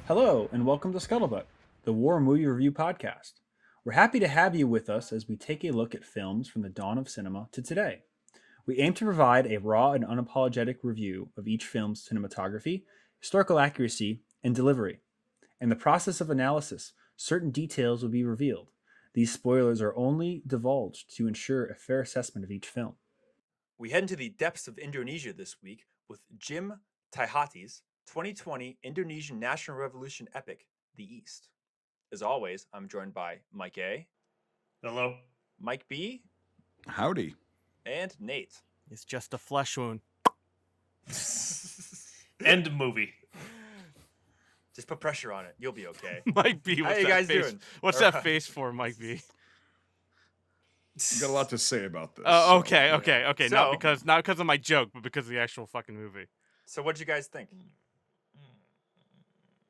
Hello, and welcome to Scuttlebutt, the War Movie Review Podcast. We're happy to have you with us as we take a look at films from the dawn of cinema to today. We aim to provide a raw and unapologetic review of each film's cinematography, historical accuracy, and delivery. In the process of analysis, certain details will be revealed. These spoilers are only divulged to ensure a fair assessment of each film. We head into the depths of Indonesia this week with Jim Taihuttu's 2020 Indonesian National Revolution epic, The East. As always, I'm joined by Mike A. Hello. Mike B. Howdy. And Nate. It's just a flesh wound. End movie. Just put pressure on it. You'll be okay. Mike B, How you guys doing? What's that face for, Mike B? You got a lot to say about this. Oh, okay. So- Not because of my joke, but because of the actual fucking movie. So what'd you guys think?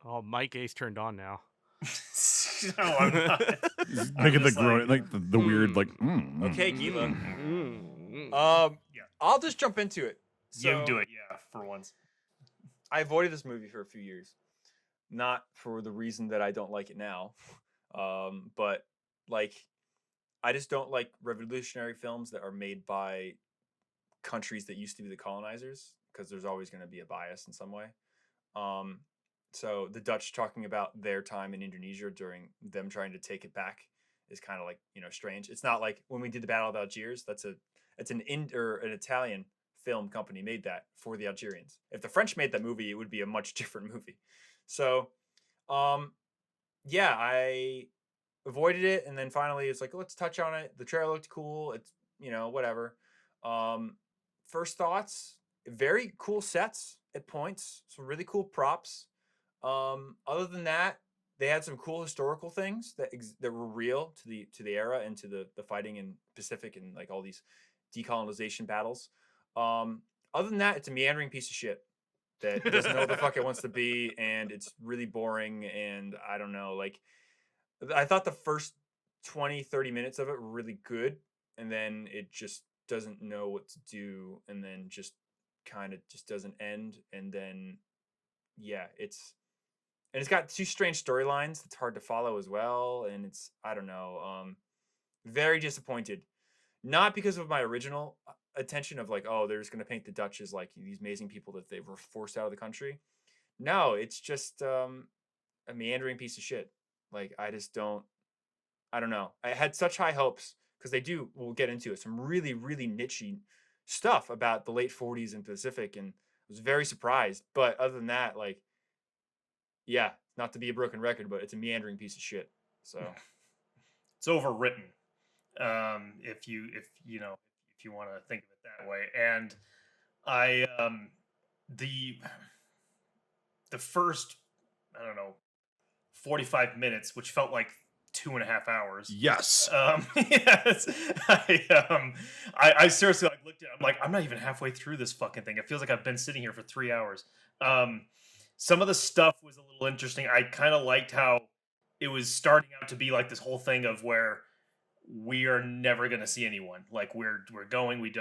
Oh, Mike A's turned on now. No, I'm not. He's making the groan, like the weird, like. Okay, Giva. Yeah. I'll just jump into it. You do it, yeah, for once. I avoided this movie for a few years. Not for the reason that I don't like it now, but like I just don't like revolutionary films that are made by countries that used to be the colonizers, because there's always going to be a bias in some way. So the Dutch talking about their time in Indonesia during them trying to take it back is kind of like, strange. It's not like when we did the Battle of Algiers. It's an Italian film company made that for the Algerians. If the French made that movie, it would be a much different movie. So, yeah, I avoided it, and then finally it's like, let's touch on it. The trailer looked cool. It's, whatever. First thoughts, very cool sets at points, some really cool props. Other than that, they had some cool historical things that were real to the era and to the fighting in Pacific and like all these decolonization battles. Other than that, it's a meandering piece of shit that doesn't know what the fuck it wants to be, and it's really boring, and I don't know, like I thought the first 20-30 minutes of it were really good, and then it just doesn't know what to do, and then just kind of just doesn't end, and then yeah, it's got two strange storylines that's hard to follow as well, and it's, I don't know, very disappointed. Not because of my original attention of like, oh, they're just going to paint the Dutch as like these amazing people that they were forced out of the country. No, it's just a meandering piece of shit. Like, I don't know. I had such high hopes because we'll get into it, some really, really niche-y stuff about the late 40s in Pacific, and I was very surprised. But other than that, like, yeah, not to be a broken record, but it's a meandering piece of shit. So It's overwritten. If you want to think of it that way. And I the first, I don't know, 45 minutes, which felt like 2.5 hours. Yes. Yes. I seriously like looked at it. I'm like, I'm not even halfway through this fucking thing. It feels like I've been sitting here for 3 hours. Some of the stuff was a little interesting. I kind of liked how it was starting out to be like this whole thing of where we are never going to see anyone. Like we're going in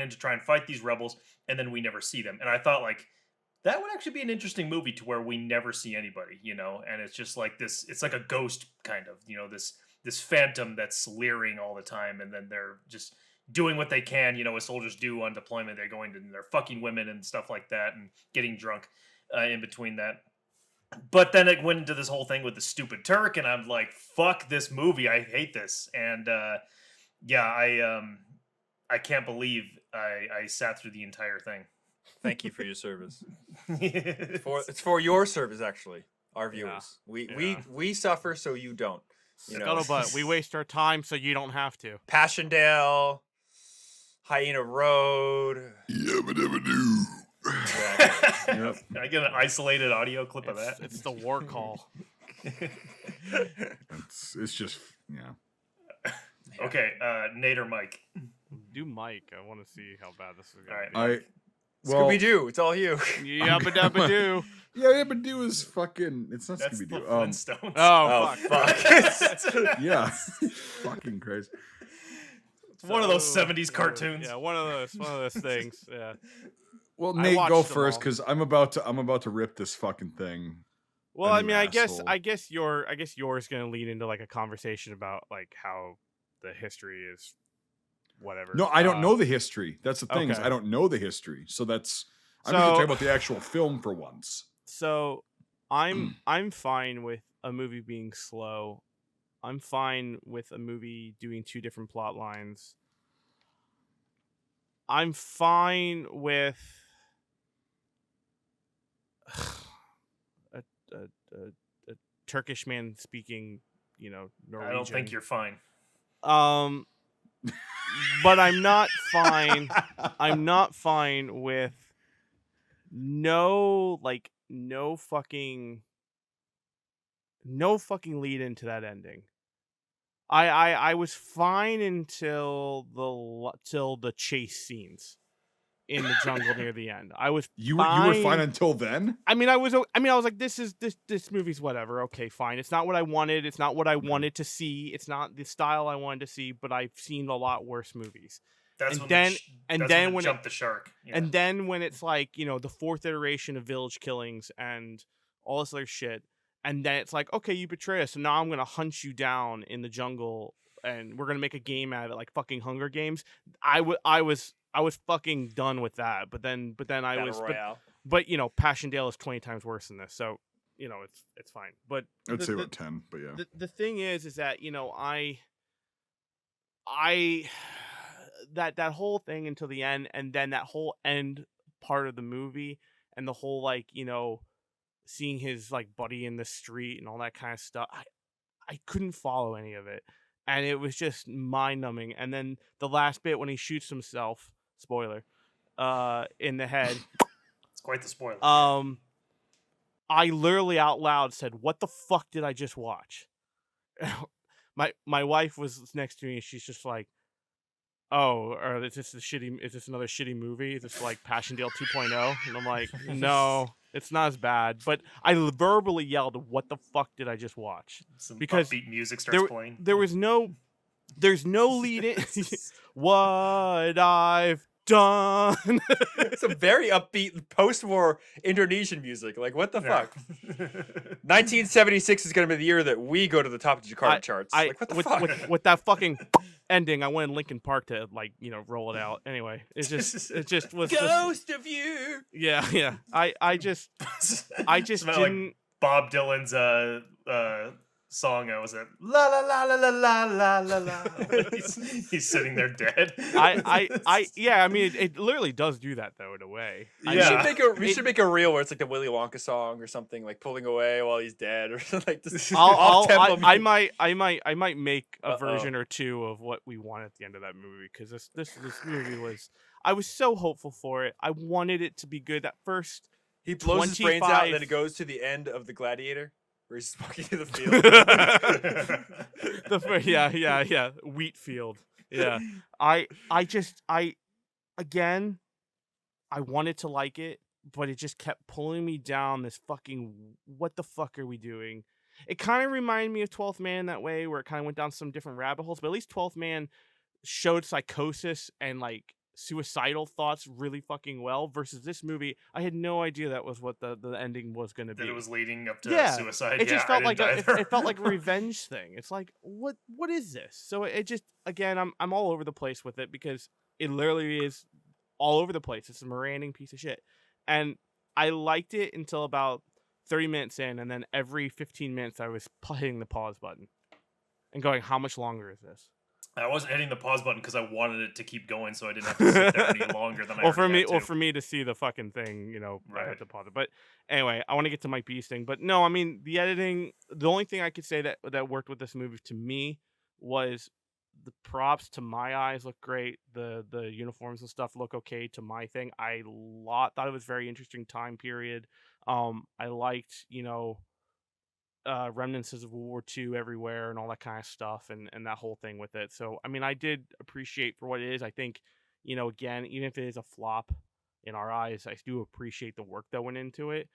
to try and fight these rebels, and then we never see them. And I thought like that would actually be an interesting movie to where we never see anybody, and it's just like this, it's like a ghost kind of, this phantom that's leering all the time, and then they're just doing what they can, as soldiers do on deployment. They're going to, they're fucking women and stuff like that and getting drunk in between that. But then it went into this whole thing with the stupid Turk, and I'm like, fuck this movie. I hate this. And I can't believe I sat through the entire thing. thank you for your service. It's for your service, actually, our viewers. We suffer so you don't. Scuttlebutt, we waste our time so you don't have to. Passchendaele, Hyena Road. Yabba-dabba-doo. Yep. Can I get an isolated audio clip of that? It's the war call. It's just, yeah. Okay, Nate or Mike? Do Mike. I want to see how bad this is All right. going to be. Scooby-Doo, it's all you. Yabba dabba doo. Yabba-dabba-doo is fucking, it's not That's the Scooby-Doo. Flintstones. Oh, fuck. Yeah. Fucking crazy. It's one of those 70s cartoons. Yeah, one of those things. Yeah. Well, I Nate, watched go them first all. because I'm about to rip this fucking thing Well, A I new mean, asshole. I guess yours gonna lead into like a conversation about like how the history is whatever. No, I don't know the history. That's the thing is okay. I don't know the history. So I'm just gonna So talk about the actual film for once. so I'm fine with a movie being slow. I'm fine with a movie doing two different plot lines. I'm fine with a, a, a Turkish man speaking, I don't think Norwegian. you're fine. Um, but I'm not fine. I'm not fine with no fucking lead into that ending. I was fine until the chase scenes in the jungle near the end. I was You were fine fine. until then? I mean, I was like, this movie's whatever. Okay, fine. It's not what I wanted. It's not what I wanted to see. It's not the style I wanted to see. But I've seen a lot worse movies. That's And when then- the and that's then when, when it jumped the shark. Yeah. And then when it's like, the fourth iteration of village killings and all this other shit, and then it's like, okay, you betray us, so now I'm gonna hunt you down in the jungle, and we're gonna make a game out of it, like fucking Hunger Games. I was fucking done with that. But then I Battle was, Royale. but Passchendaele is 20 times worse than this, so it's fine. But I'd say about 10, but yeah. the thing is that I that whole thing until the end, and then that whole end part of the movie, and the whole like seeing his like buddy in the street and all that kind of stuff, I couldn't follow any of it, and it was just mind numbing. And then the last bit when he shoots himself, spoiler, in the head, It's quite the spoiler. I literally out loud said, "What the fuck did I just watch?" my wife was next to me, and she's just like, "Oh, or is this another shitty movie? Is this like Passchendaele 2.0?" And I'm like, "No, it's not as bad." But I verbally yelled, "What the fuck did I just watch?" Some because upbeat music starts playing. There's no lead in. What I've done. It's a very upbeat post-war Indonesian music. Like, what the fuck? 1976 is going to be the year that we go to the top of the Jakarta charts. Like, what the fuck? With that fucking ending, I went in Linkin Park to roll it out. Anyway, it just was Ghost of you. Yeah. I just Smell didn't. like Bob Dylan's song. Was it la la la la la la la la? He's sitting there dead. Yeah. I mean, it literally does do that though in a way. Yeah. We should make a reel where it's like the Willy Wonka song or something, like pulling away while he's dead, or like this. I might make a version or two of what we want at the end of that movie, because this movie was. I was so hopeful for it. I wanted it to be good. At first, He blows his brains out, 25 and then it goes to the end of the Gladiator, where he's walking through the field. Yeah. Wheat field. Yeah. I wanted to like it, but it just kept pulling me down this fucking, what the fuck are we doing? It kind of reminded me of 12th Man in that way, where it kind of went down some different rabbit holes, but at least 12th Man showed psychosis and like suicidal thoughts really fucking well, versus this movie, I had no idea that was what the ending was going to be. That it was leading up to suicide. It just felt like it felt like a a revenge thing. It's like, what is this? So it just, again, I'm all over the place with it, because it literally is all over the place. It's a Miranding piece of shit, and I liked it until about 30 minutes in, and then every 15 minutes I was hitting the pause button and going, how much longer is this? I wasn't hitting the pause button because I wanted it to keep going, so I didn't have to sit there any longer than I already had to. For me to see the fucking thing, Right. I had to pause it. But anyway, I want to get to Mike B's thing. But no, I mean, the editing, the only thing I could say that worked with this movie to me was the props. To my eyes look great. The uniforms and stuff look okay to my thing. I thought it was a very interesting time period. I liked, remnants of World War II everywhere and all that kind of stuff, and that whole thing with it. So, I mean, I did appreciate for what it is. I think, again, even if it is a flop in our eyes, I do appreciate the work that went into it,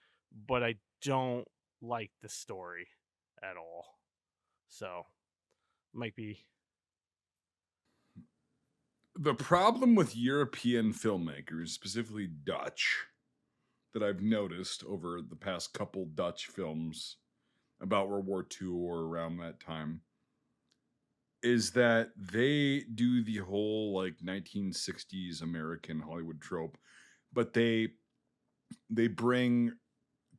but I don't like the story at all. So, might be. The problem with European filmmakers, specifically Dutch, that I've noticed over the past couple Dutch films about World War II or around that time is that they do the whole like 1960s American Hollywood trope, but they bring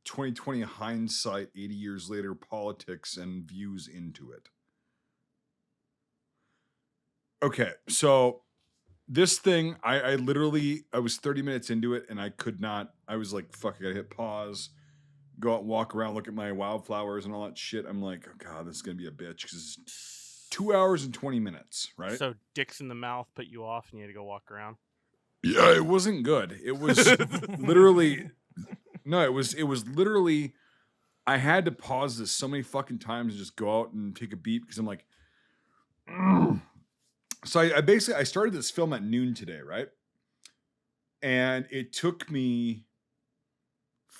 2020 hindsight, 80 years later politics and views into it. Okay, so this thing, I literally, I was 30 minutes into it and I could not, I was like, fuck, I gotta hit pause, go out and walk around, look at my wildflowers and all that shit. I'm like, oh God, this is gonna be a bitch because it's 2 hours and 20 minutes, right? So dicks in the mouth put you off and you had to go walk around. Yeah, it wasn't good. It was literally, no, it was literally, I had to pause this so many fucking times and just go out and take a beat because I'm like, "Ugh." So I basically, I started this film at noon today, right? And it took me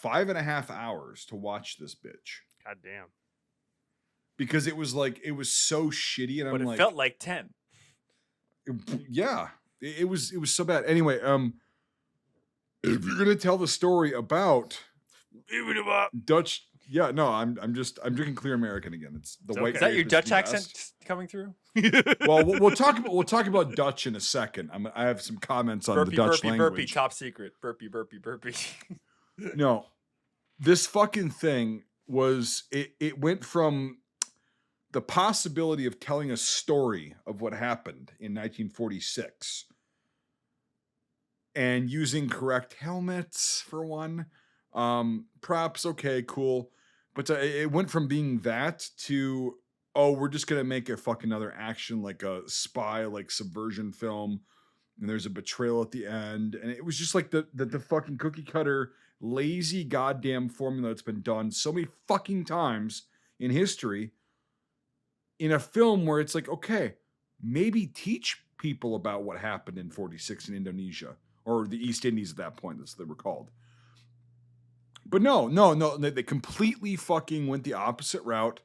5.5 hours to watch this bitch God damn. because it was like, it was so shitty. And But I'm it like, felt like 10. yeah, it was so bad. Anyway, if you're going to tell the story about Dutch, yeah, no, I'm drinking clear American again. It's the It's white. okay. Is that your grape Dutch the accent best. coming through? Well, we'll talk about Dutch in a second. I have some comments on Burpee, the Dutch burpee, language. burpee, top secret. Burpee, burpee, burpee. No, this fucking thing was it went from the possibility of telling a story of what happened in 1946 and using correct helmets for one, props, okay, cool, but it went from being that to, oh, we're just gonna make a fucking another action like a spy like subversion film and there's a betrayal at the end and it was just like the fucking cookie cutter lazy goddamn formula that's been done so many fucking times in history in a film where it's like, okay, maybe teach people about what happened in 46 in Indonesia or the East Indies at that point, as they were called. But no, they completely fucking went the opposite route.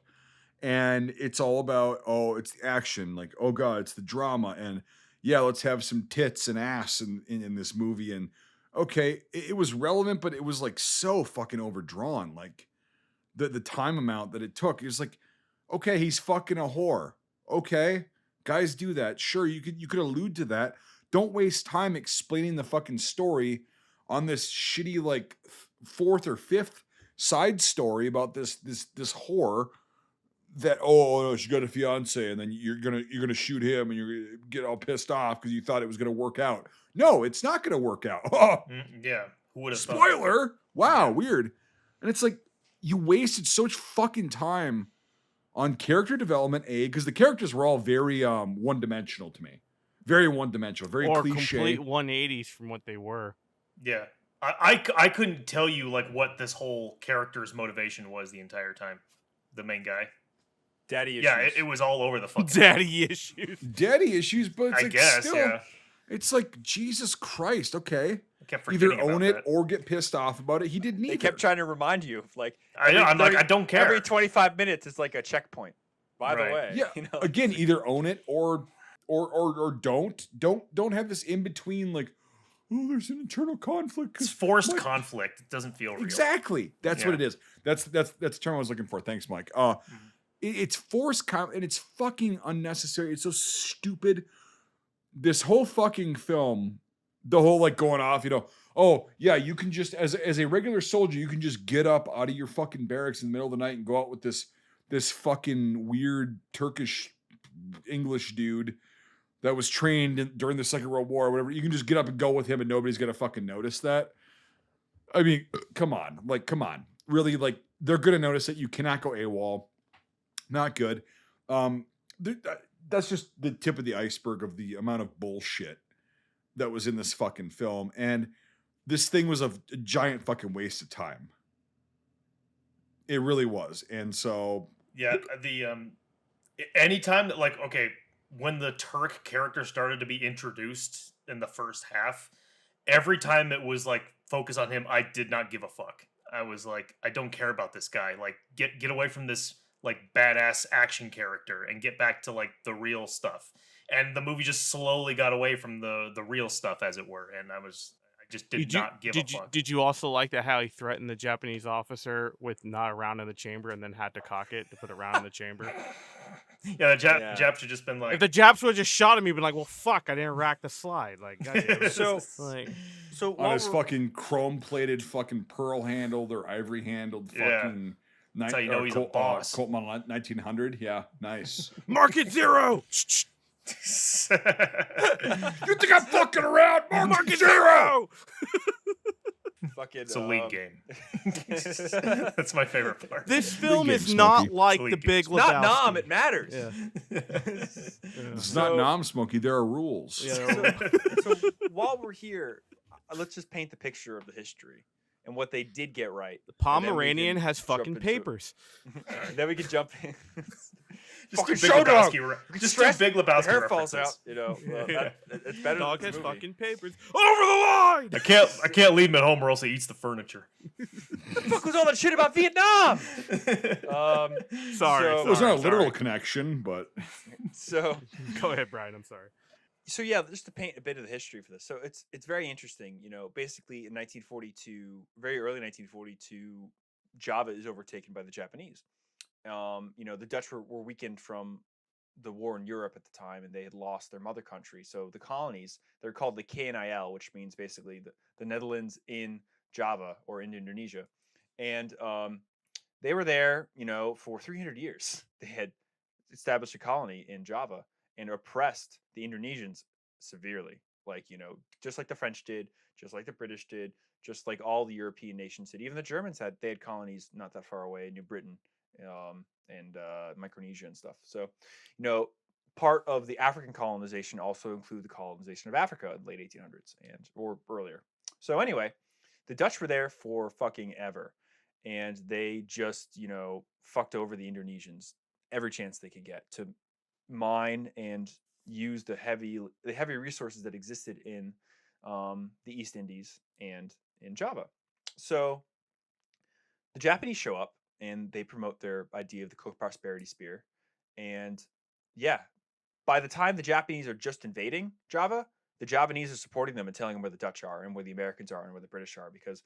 And it's all about, oh, it's the action, like, oh God, it's the drama. And yeah, let's have some tits and ass in this movie. And okay, it was relevant, but it was like so fucking overdrawn. Like the time amount that it took, it was like, okay, he's fucking a whore. Okay, guys do that. Sure, you could allude to that. Don't waste time explaining the fucking story on this shitty like fourth or fifth side story about this whore that, oh no, she got a fiance and then you're gonna shoot him and you're gonna get all pissed off because you thought it was gonna work out. No, it's not gonna work out. Yeah, who would have thought? Spoiler! Wow, Yeah. weird. And it's like you wasted so much fucking time on character development, because the characters were all very one-dimensional to me. Very one-dimensional, very Or cliche. complete 180s from what they were. Yeah. I couldn't tell you like what this whole character's motivation was the entire time. The main guy. Daddy issues. Yeah, it was all over the fucking Daddy issues. Daddy issues, but it's I like guess, still, yeah. it's like, Jesus Christ, okay. I kept Either forgetting own about it that. or get pissed off about it. He didn't They either. kept trying to remind you, like, I know, every I'm like, 30 I don't care. Every 25 minutes is like a checkpoint. By Right. the way, Yeah, you know, again, either own it or don't have this in between like, oh, there's an internal conflict. It's 'cause forced my- conflict. It doesn't feel real. Exactly. That's what Yeah. it is. That's the term I was looking for. Thanks, Mike. It's forced and it's fucking unnecessary. It's so stupid. This whole fucking film, the whole like going off, oh yeah, you can just as a regular soldier, you can just get up out of your fucking barracks in the middle of the night and go out with this fucking weird Turkish English dude that was trained during the Second World War or whatever. You can just get up and go with him and nobody's gonna fucking notice that. I mean, come on. Really, like, they're gonna notice that you cannot go AWOL. Not good. That's just the tip of the iceberg of the amount of bullshit that was in this fucking film. And this thing was a giant fucking waste of time. It really was. And so Yeah, the anytime that like okay, when the Turk character started to be introduced in the first half, every time it was like focus on him, I did not give a fuck. I was like, I don't care about this guy. Like, get away from this like badass action character and get back to like the real stuff. And the movie just slowly got away from the real stuff, as it were. And I just did not give a fuck. Did you also like that how he threatened the Japanese officer with not a round in the chamber and then had to cock it to put a round in the chamber? Yeah, the Japs should just been like, If the Japs would have just shot him, he'd been like, well, fuck, I didn't rack the slide. Like, goddamn it. So, like, so On while his we're- fucking chrome-plated, fucking pearl-handled or ivory-handled Yeah. fucking... That's how you know he's a boss. Colt Model 1900. Yeah, nice. Market zero! You think I'm fucking around? Market zero! fucking It's a league game. That's my favorite part. This film game, is not Smokey. like League The game. Big It's not Lebowski. Nom, it matters. Yeah. This is So- not Nom Smokey. There are rules. Yeah. So while we're here, let's just paint the picture of the history and what they did get right. The and then we Pomeranian can has jump fucking into- papers. Then we can jump in. Just do Fucking Big show dog. Lebowski. Just Just do stress Big the Lebowski hair falls references. out. You know, Yeah. it's better. Dog than has this movie. fucking papers. Over the line! I can't leave him at home or else he eats the furniture. The fuck was all that shit about Vietnam? Sorry, So- It was not a sorry. literal connection, but So Go ahead, Brian. I'm sorry. yeah, just to paint a bit of the history for this. So it's very interesting. You know, basically in 1942, very early 1942, Java is overtaken by the Japanese. You know, the Dutch were weakened from the war in Europe at the time, and they had lost their mother country. So the colonies, they're called the KNIL, which means basically the Netherlands in Java or in Indonesia. And they were there, you know, for 300 years. They had established a colony in Java and oppressed the Indonesians severely. Like, you know, just like the French did, just like the British did, just like all the European nations did. Even the Germans had colonies not that far away, New Britain, and Micronesia and stuff. So, you know, part of the African colonization also included the colonization of Africa in the late 1800s or earlier. So anyway, the Dutch were there for fucking ever, and they just, you know, fucked over the Indonesians every chance they could get to mine and use the heavy resources that existed in the East Indies and in Java. So the Japanese show up and they promote their idea of the co-prosperity spear. And yeah, by the time the Japanese are just invading Java, the Javanese are supporting them and telling them where the Dutch are and where the Americans are and where the British are, because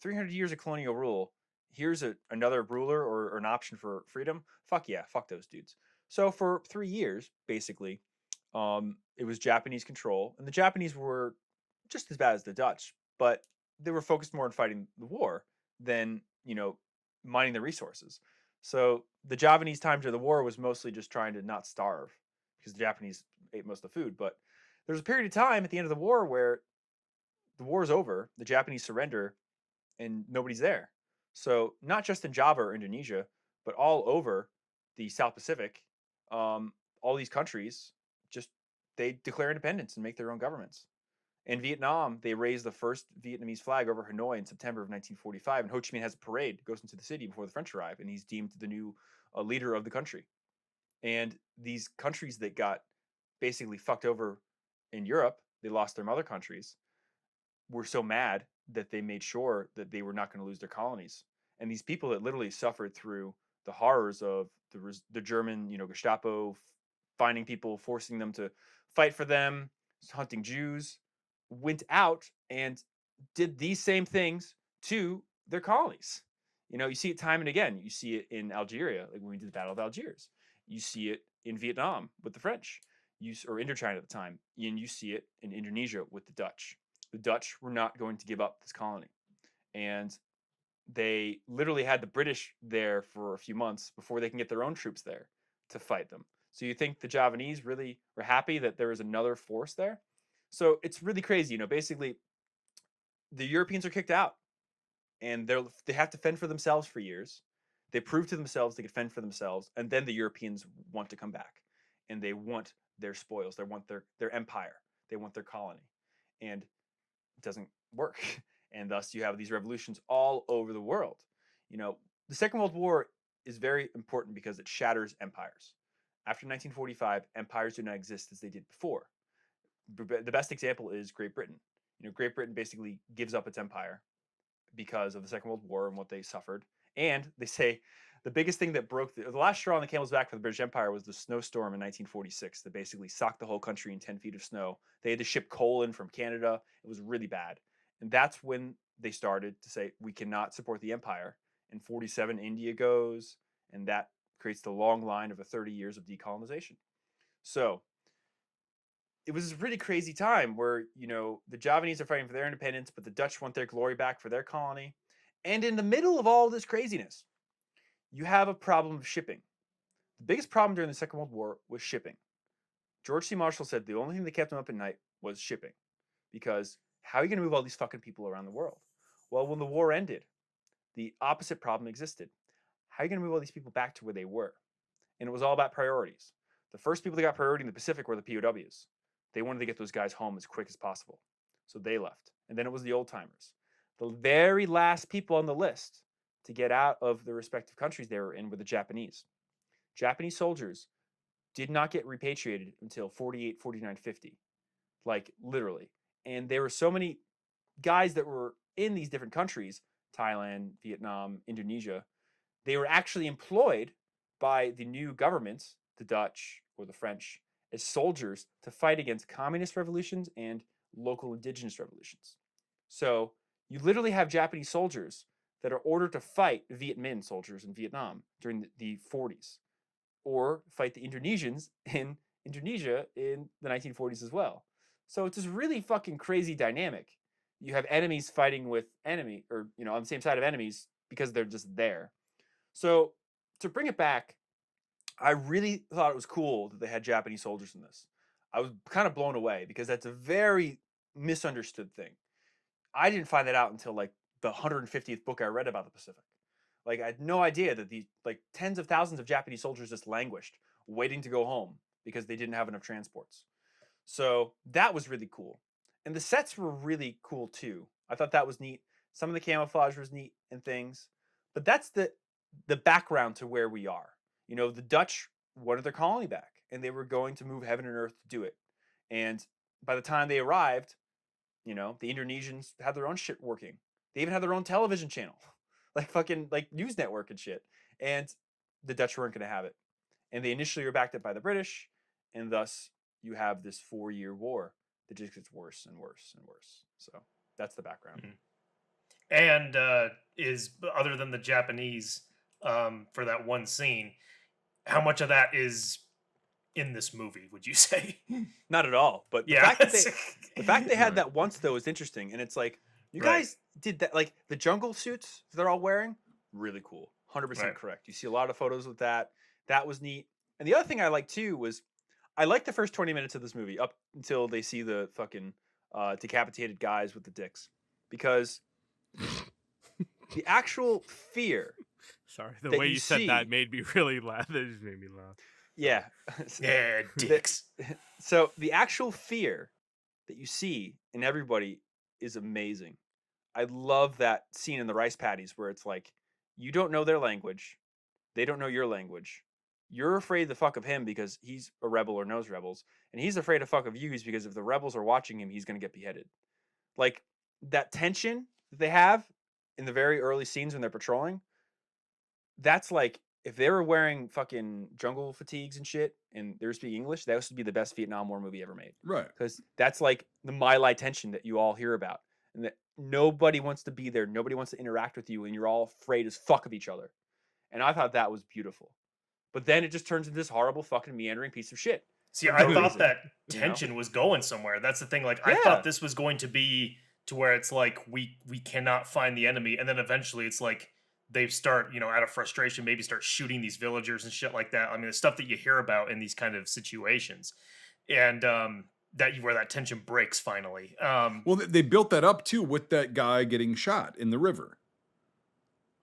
300 years of colonial rule, here's another ruler or an option for freedom. Fuck yeah, fuck those dudes. So for 3 years, basically, it was Japanese control, and the Japanese were just as bad as the Dutch, but they were focused more on fighting the war than, you know, mining the resources. So the Javanese time during the war was mostly just trying to not starve, because the Japanese ate most of the food. But there's a period of time at the end of the war where the war is over, the Japanese surrender, and nobody's there. So not just in Java or Indonesia, but all over the South Pacific, all these countries just they declare independence and make their own governments. In Vietnam, they raised the first Vietnamese flag over Hanoi in September of 1945, and Ho Chi Minh has a parade, goes into the city before the French arrive, and he's deemed the new leader of the country. And these countries that got basically fucked over in Europe, they lost their mother countries, were so mad that they made sure that they were not going to lose their colonies. And these people that literally suffered through the horrors of the German, you know, Gestapo finding people, forcing them to fight for them, hunting Jews, went out and did these same things to their colonies. You know, you see it time and again. You see it in Algeria, like when we did the Battle of Algiers. You see it in Vietnam with the French, or Indochina at the time, and you see it in Indonesia with the Dutch. The Dutch were not going to give up this colony, and they literally had the British there for a few months before they can get their own troops there to fight them. So you think the Javanese really were happy that there was another force there? So it's really crazy. You know, basically, the Europeans are kicked out, and they have to fend for themselves for years. They prove to themselves they can fend for themselves, and then the Europeans want to come back, and they want their spoils. They want their empire. They want their colony, and it doesn't work. And thus, you have these revolutions all over the world. You know, the Second World War is very important because it shatters empires. After 1945, empires do not exist as they did before. The best example is Great Britain. You know, Great Britain basically gives up its empire because of the Second World War and what they suffered. And they say the biggest thing that broke the last straw on the camel's back for the British Empire was the snowstorm in 1946 that basically socked the whole country in 10 feet of snow. They had to ship coal in from Canada. It was really bad. And that's when they started to say, we cannot support the empire. In 47, India goes, and that creates the long line of 30 years of decolonization. So it was a pretty crazy time where, the Javanese are fighting for their independence, but the Dutch want their glory back for their colony. And in the middle of all this craziness, you have a problem of shipping. The biggest problem during the Second World War was shipping. George C. Marshall said the only thing that kept him up at night was shipping. Because how are you going to move all these fucking people around the world? Well, when the war ended, the opposite problem existed. How are you going to move all these people back to where they were? And it was all about priorities. The first people that got priority in the Pacific were the POWs. They wanted to get those guys home as quick as possible. So they left. And then it was the old timers. The very last people on the list to get out of the respective countries they were in were the Japanese. Japanese soldiers did not get repatriated until 48, 49, 50. Like, literally. And there were so many guys that were in these different countries, Thailand, Vietnam, Indonesia, they were actually employed by the new governments, the Dutch or the French, as soldiers to fight against communist revolutions and local indigenous revolutions. So you literally have Japanese soldiers that are ordered to fight Viet Minh soldiers in Vietnam during the 40s, or fight the Indonesians in Indonesia in the 1940s as well. So it's this really fucking crazy dynamic. You have enemies fighting with enemy, or on the same side of enemies because they're just there. So to bring it back, I really thought it was cool that they had Japanese soldiers in this. I was kind of blown away because that's a very misunderstood thing. I didn't find that out until like the 150th book I read about the Pacific. Like, I had no idea that these like tens of thousands of Japanese soldiers just languished, waiting to go home because they didn't have enough transports. So that was really cool. And the sets were really cool too. I thought that was neat. Some of the camouflage was neat and things. But that's the background to where we are. The Dutch wanted their colony back, and they were going to move heaven and earth to do it. And by the time they arrived, the Indonesians had their own shit working. They even had their own television channel, like fucking like news network and shit. And the Dutch weren't going to have it. And they initially were backed up by the British, and thus you have this 4-year war that just gets worse and worse and worse. So that's the background. Mm-hmm. And is, other than the Japanese, for that one scene, how much of that is in this movie, would you say? Not at all. But the fact they had that once, though, is interesting. And it's like, you guys did that. Like, the jungle suits they're all wearing, really cool. 100% correct. You see a lot of photos with that. That was neat. And the other thing I liked, too, was I liked the first 20 minutes of this movie up until they see the fucking decapitated guys with the dicks. Because the actual fear... Sorry, the way you said that made me really laugh. That just made me laugh. Yeah. Yeah, dicks. So the actual fear that you see in everybody is amazing. I love that scene in the rice paddies where it's like, you don't know their language. They don't know your language. You're afraid the fuck of him because he's a rebel or knows rebels. And he's afraid to fuck of you because if the rebels are watching him, he's going to get beheaded. Like, that tension that they have in the very early scenes when they're patrolling, that's like, if they were wearing fucking jungle fatigues and shit and they were speaking English, that would be the best Vietnam War movie ever made. Right. Because that's like the My Lai tension that you all hear about. And that nobody wants to be there. Nobody wants to interact with you. And you're all afraid as fuck of each other. And I thought that was beautiful. But then it just turns into this horrible fucking meandering piece of shit. See, I thought that tension was going somewhere. That's the thing. Like, I thought this was going to be to where it's like, we cannot find the enemy. And then eventually it's like, they start, out of frustration, maybe start shooting these villagers and shit like that. I mean, the stuff that you hear about in these kind of situations, and where that tension breaks finally. Well, they built that up too with that guy getting shot in the river.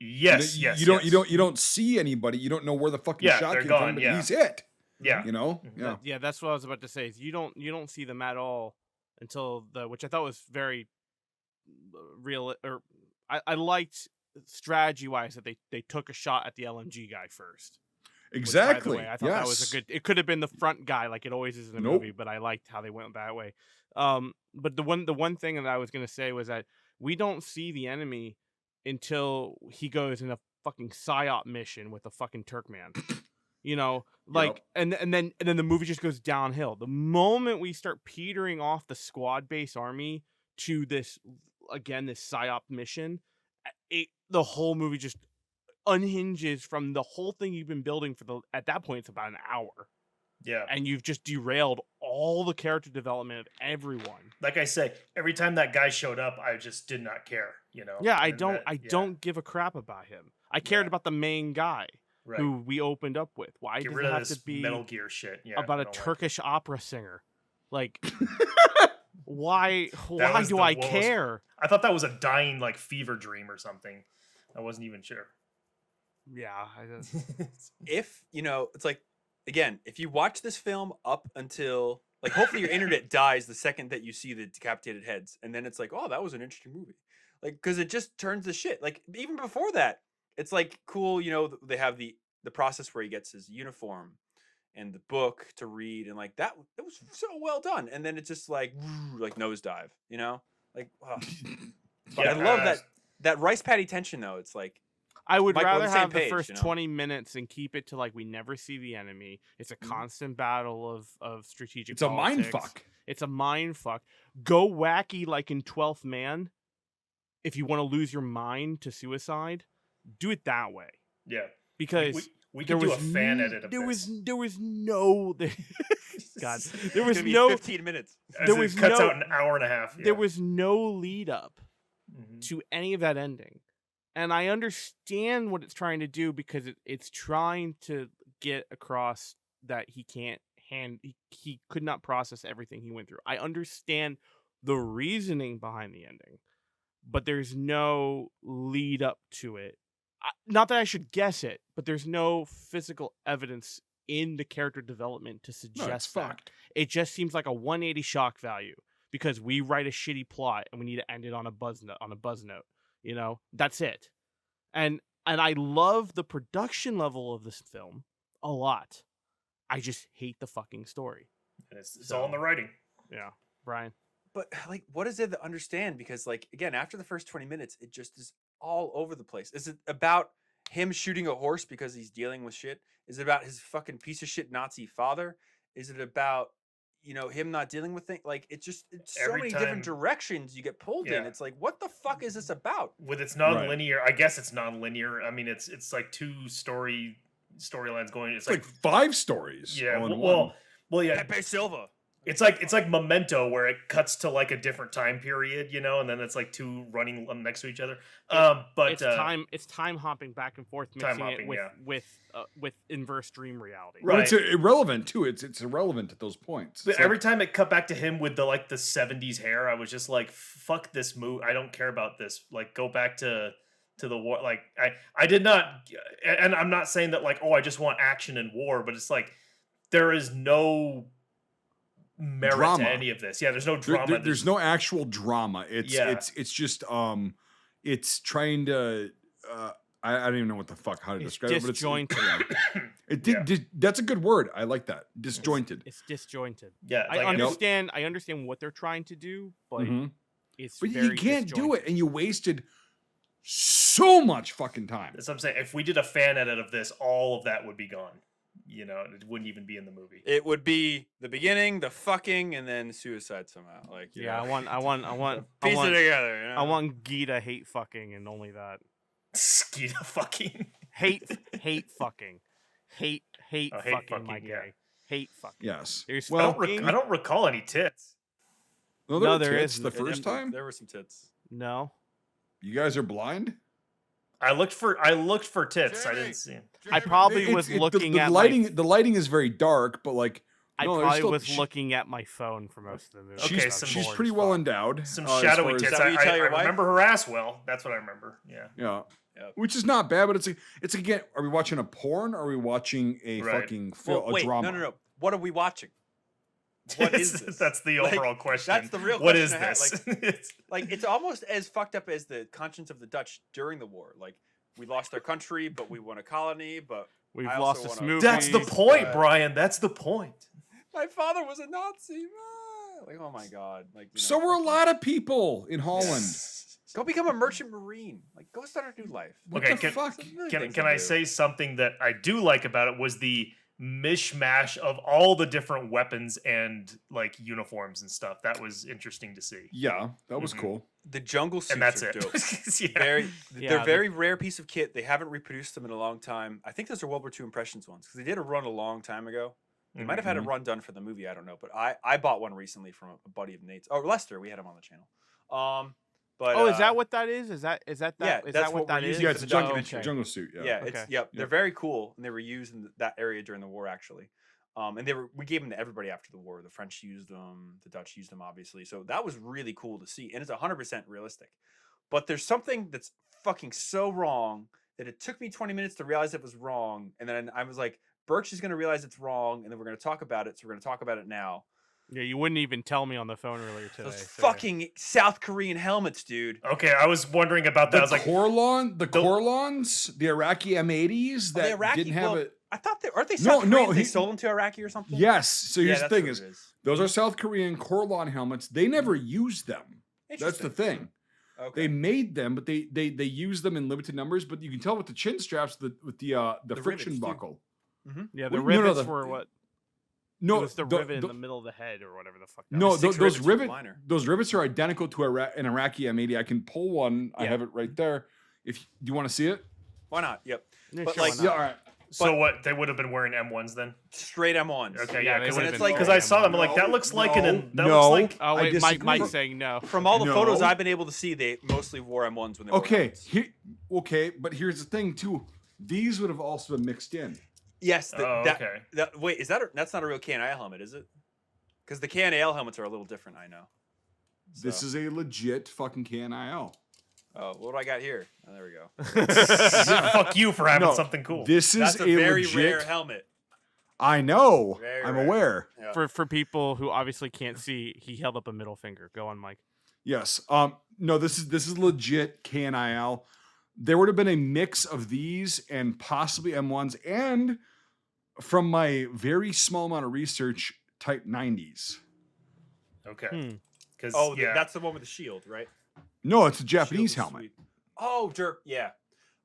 Yes, you don't see anybody. You don't know where the fucking shot came from, but he's hit. Yeah, Yeah. That's what I was about to say. Is you don't see them at all until which I thought was very real. Or I liked, strategy wise, that they took a shot at the LMG guy first. Exactly. Which, by the way, I thought that was a good. It could have been the front guy, like it always is in a movie, but I liked how they went that way. But the one thing that I was gonna say was that we don't see the enemy until he goes in a fucking psyop mission with a fucking Turk man. And then the movie just goes downhill. The moment we start petering off the squad base army to this again, this psyop mission. The whole movie just unhinges from the whole thing you've been building at that point, it's about an hour. Yeah. And you've just derailed all the character development of everyone. Like I say, every time that guy showed up, I just did not care, you know? Yeah, I And don't that- I yeah, don't give a crap about him. I cared Yeah. about the main guy right. who we opened up with. Why Get does rid it of have this to be Metal Gear shit. Yeah, about I a don't like it. Turkish opera singer? Like why was do the I worst. care? I thought that was a dying like fever dream or something. I wasn't even sure. Yeah, If it's like, again, if you watch this film up until like, hopefully your internet dies the second that you see the decapitated heads, and then it's like, oh, that was an interesting movie, like, because it just turns the shit. Like, even before that, it's like cool. They have the process where he gets his uniform and the book to read, and like that, it was so well done. And then it's just like nosedive, like. Oh. But I love that rice patty tension though. It's like. I would Mike, we're on rather the same have page, the first 20 minutes and keep it to like we never see the enemy. It's a constant battle of strategic It's a mind politics. fuck. It's a mind fuck. Go wacky like in 12th Man. If you want to lose your mind to suicide, do it that way. Yeah. Because we can do a fan edit of there this. was no God. There was It's gonna be no 15 minutes. As it cuts out an hour and a half. Yeah. There was no lead up Mhm. to any of that ending. And I understand what it's trying to do because it's trying to get across that he could not process everything he went through. I understand the reasoning behind the ending, but there's no lead up to it. Not that I should guess it, but there's no physical evidence in the character development to suggest No, it's that. fucked. It just seems like a 180 shock value because we write a shitty plot and we need to end it on a buzz note. That's it. And I love the production level of this film a lot. I just hate the fucking story. And it's all in the writing. Yeah, Brian. But like, what is it to understand? Because like, again, after the first 20 minutes, it just is all over the place. Is it about him shooting a horse because he's dealing with shit? Is it about his fucking piece of shit Nazi father? Is it about him not dealing with things? Like, it's so Every many time- different directions you get pulled in. Yeah. It's like, what the fuck is this about? With its non-linear, I guess it's non-linear. I mean, it's like two storylines going. It's It's like 5 stories. yeah, all in well, one. yeah. Pepe Silva. It's like Memento, where it cuts to like a different time period, and then it's like two running next to each other. But It's time hopping back and forth, Time mixing hopping, it yeah. with inverse dream reality. Right. But it's irrelevant too. It's irrelevant at those points. But It's every like, time it cut back to him with the 70s hair, I was just like, fuck this movie. I don't care about this. Like, go back to the war. Like, I did not, and I'm not saying that like, oh, I just want action and war, but it's like there is no merit Drama. to any of this. Yeah, there's no drama. there's no actual drama. It's Yeah. it's just it's trying to I don't even know what the fuck how to It's describe it, but disjointed. that's a good word. I like that. Disjointed. It's disjointed. Yeah, I like, understand. I understand what they're trying to do, but Mhm. it's But very you can't do disjointed. it, and you wasted so much fucking time. That's what I'm saying. If we did a fan edit of this, all of that would be gone. It wouldn't even be in the movie. It would be the beginning, the fucking, and then suicide somehow. Like, Yeah, I want piece it together. I want Gita hate fucking and only that. Skeeta fucking. Hate fucking. Hate Oh, hate fucking, my fucking, yeah. guy. Hate fucking. Yes. There's Well, fucking. I don't recall any tits. No, No, there there tits isn't. the first time. There were some tits. No. You guys are blind. I looked for tits. I Jeremy. didn't see 'em. I probably It's- was it- looking the at lighting. My, The lighting is very dark, but like I no, there's probably still- was looking at my phone for most of the movie. Okay, she's, some she's bored pretty as well fuck. endowed. Some as shadowy far as- tits. Is that what you tell I your wife? remember her ass well. That's what I remember. Yeah. Yeah. Yep. Which is not bad, but it's again. Are we watching a porn? Or are we watching a Right. fucking Well, a wait, drama? no. What are we watching? What is this? That's the Like, overall question. that's the real What question is I have, this? It's- Like, it's almost as fucked up as the conscience of the Dutch during the war. Like, we lost our country, but we won a colony. But We've I lost also this wanna- movie. That's the point, uh, Brian. That's the point. my father was a Nazi. Like, oh my god. Like, So were a lot of people in Holland. Go become a merchant marine. Like, go start a new life. What Okay, the fuck? Some really Can things can to I do. say something that I do like about it was the mishmash of all the different weapons and like uniforms and stuff. That was interesting to see. Yeah, that was Mhm. cool. The jungle suits And that's are it. dope. Yeah. They're very rare piece of kit. They haven't reproduced them in a long time. I think those are World War II Impressions ones because they did a run a long time ago. They might have had a Mhm. run done for the movie. I don't know, but I bought one recently from a buddy of Nate's. Oh, Lester, we had him on the channel. But Oh, is that what that is? Is that yeah, is that's that what what that we're is? using Yeah, for it's the a jungle, documentary. jungle suit. Yeah. Yeah, Okay. it's Yep. they're very cool, and they were used in that area during the war actually. And we gave them to everybody after the war. The French used them, the Dutch used them, obviously. So that was really cool to see, and it's 100% realistic. But there's something that's fucking so wrong that it took me 20 minutes to realize it was wrong, and then I was like, Birch is going to realize it's wrong, and then we're going to talk about it. So we're going to talk about it now. Yeah, you wouldn't even tell me on the phone earlier today. Those so yeah. fucking South Korean helmets, dude. Okay, I was wondering about that. I was like, the Corlons, the Iraqi M80s that Iraqi, didn't have well, it. I thought aren't they No, South no, Korean? They he- sold them to Iraqi or something. Yes. So Yeah, here's the that's thing: what is it is. those are South Korean Corlon helmets. They never used them. That's the Interesting. thing. Okay. They made them, but they use them in limited numbers. But you can tell with the chin straps, with the The friction rivets, too. buckle. Yeah, the Well, no, rivets the- were what? No, It was the rivet in the middle of the head or whatever the fuck. That no, was. Six those rivets with a liner. those rivets are identical to an Iraqi M80. I can pull one. I Yeah. have it right there. If do you want to see it? Why not? Yep. Yeah, but sure, like- why Yeah. not? All right. so what? They would have been wearing M1s then? Straight M1s. Okay, Yeah, yeah, they because would've it's been like- because I saw them, I'm like, that No, looks like no, that no. looks like. Oh I wait, disagree. Mike's saying no. From all the photos No. I've been able to see, they mostly wore M1s when they were Okay. helmets. But here's the thing too. These would have also been mixed in. Yes. Oh, okay. Wait, that's not a real KNIL helmet, is it? Because the KNIL helmets are a little different. I know. This So- is a legit fucking KNIL. Oh, what do I got here? Oh, there we go. Fuck you for having No, something cool. This is That's a very legit. rare helmet. I know. Very I'm rare. aware. Yeah. For people who obviously can't see, he held up a middle finger. Go on, Mike. Yes. No, this is legit KNIL. There would have been a mix of these and possibly M1s, and from my very small amount of research, Type 90s. Okay. Hmm. Because Oh, yeah, that's the one with the shield, right? No, it's a Japanese Shield is helmet. sweet. Oh, Dirk, yeah.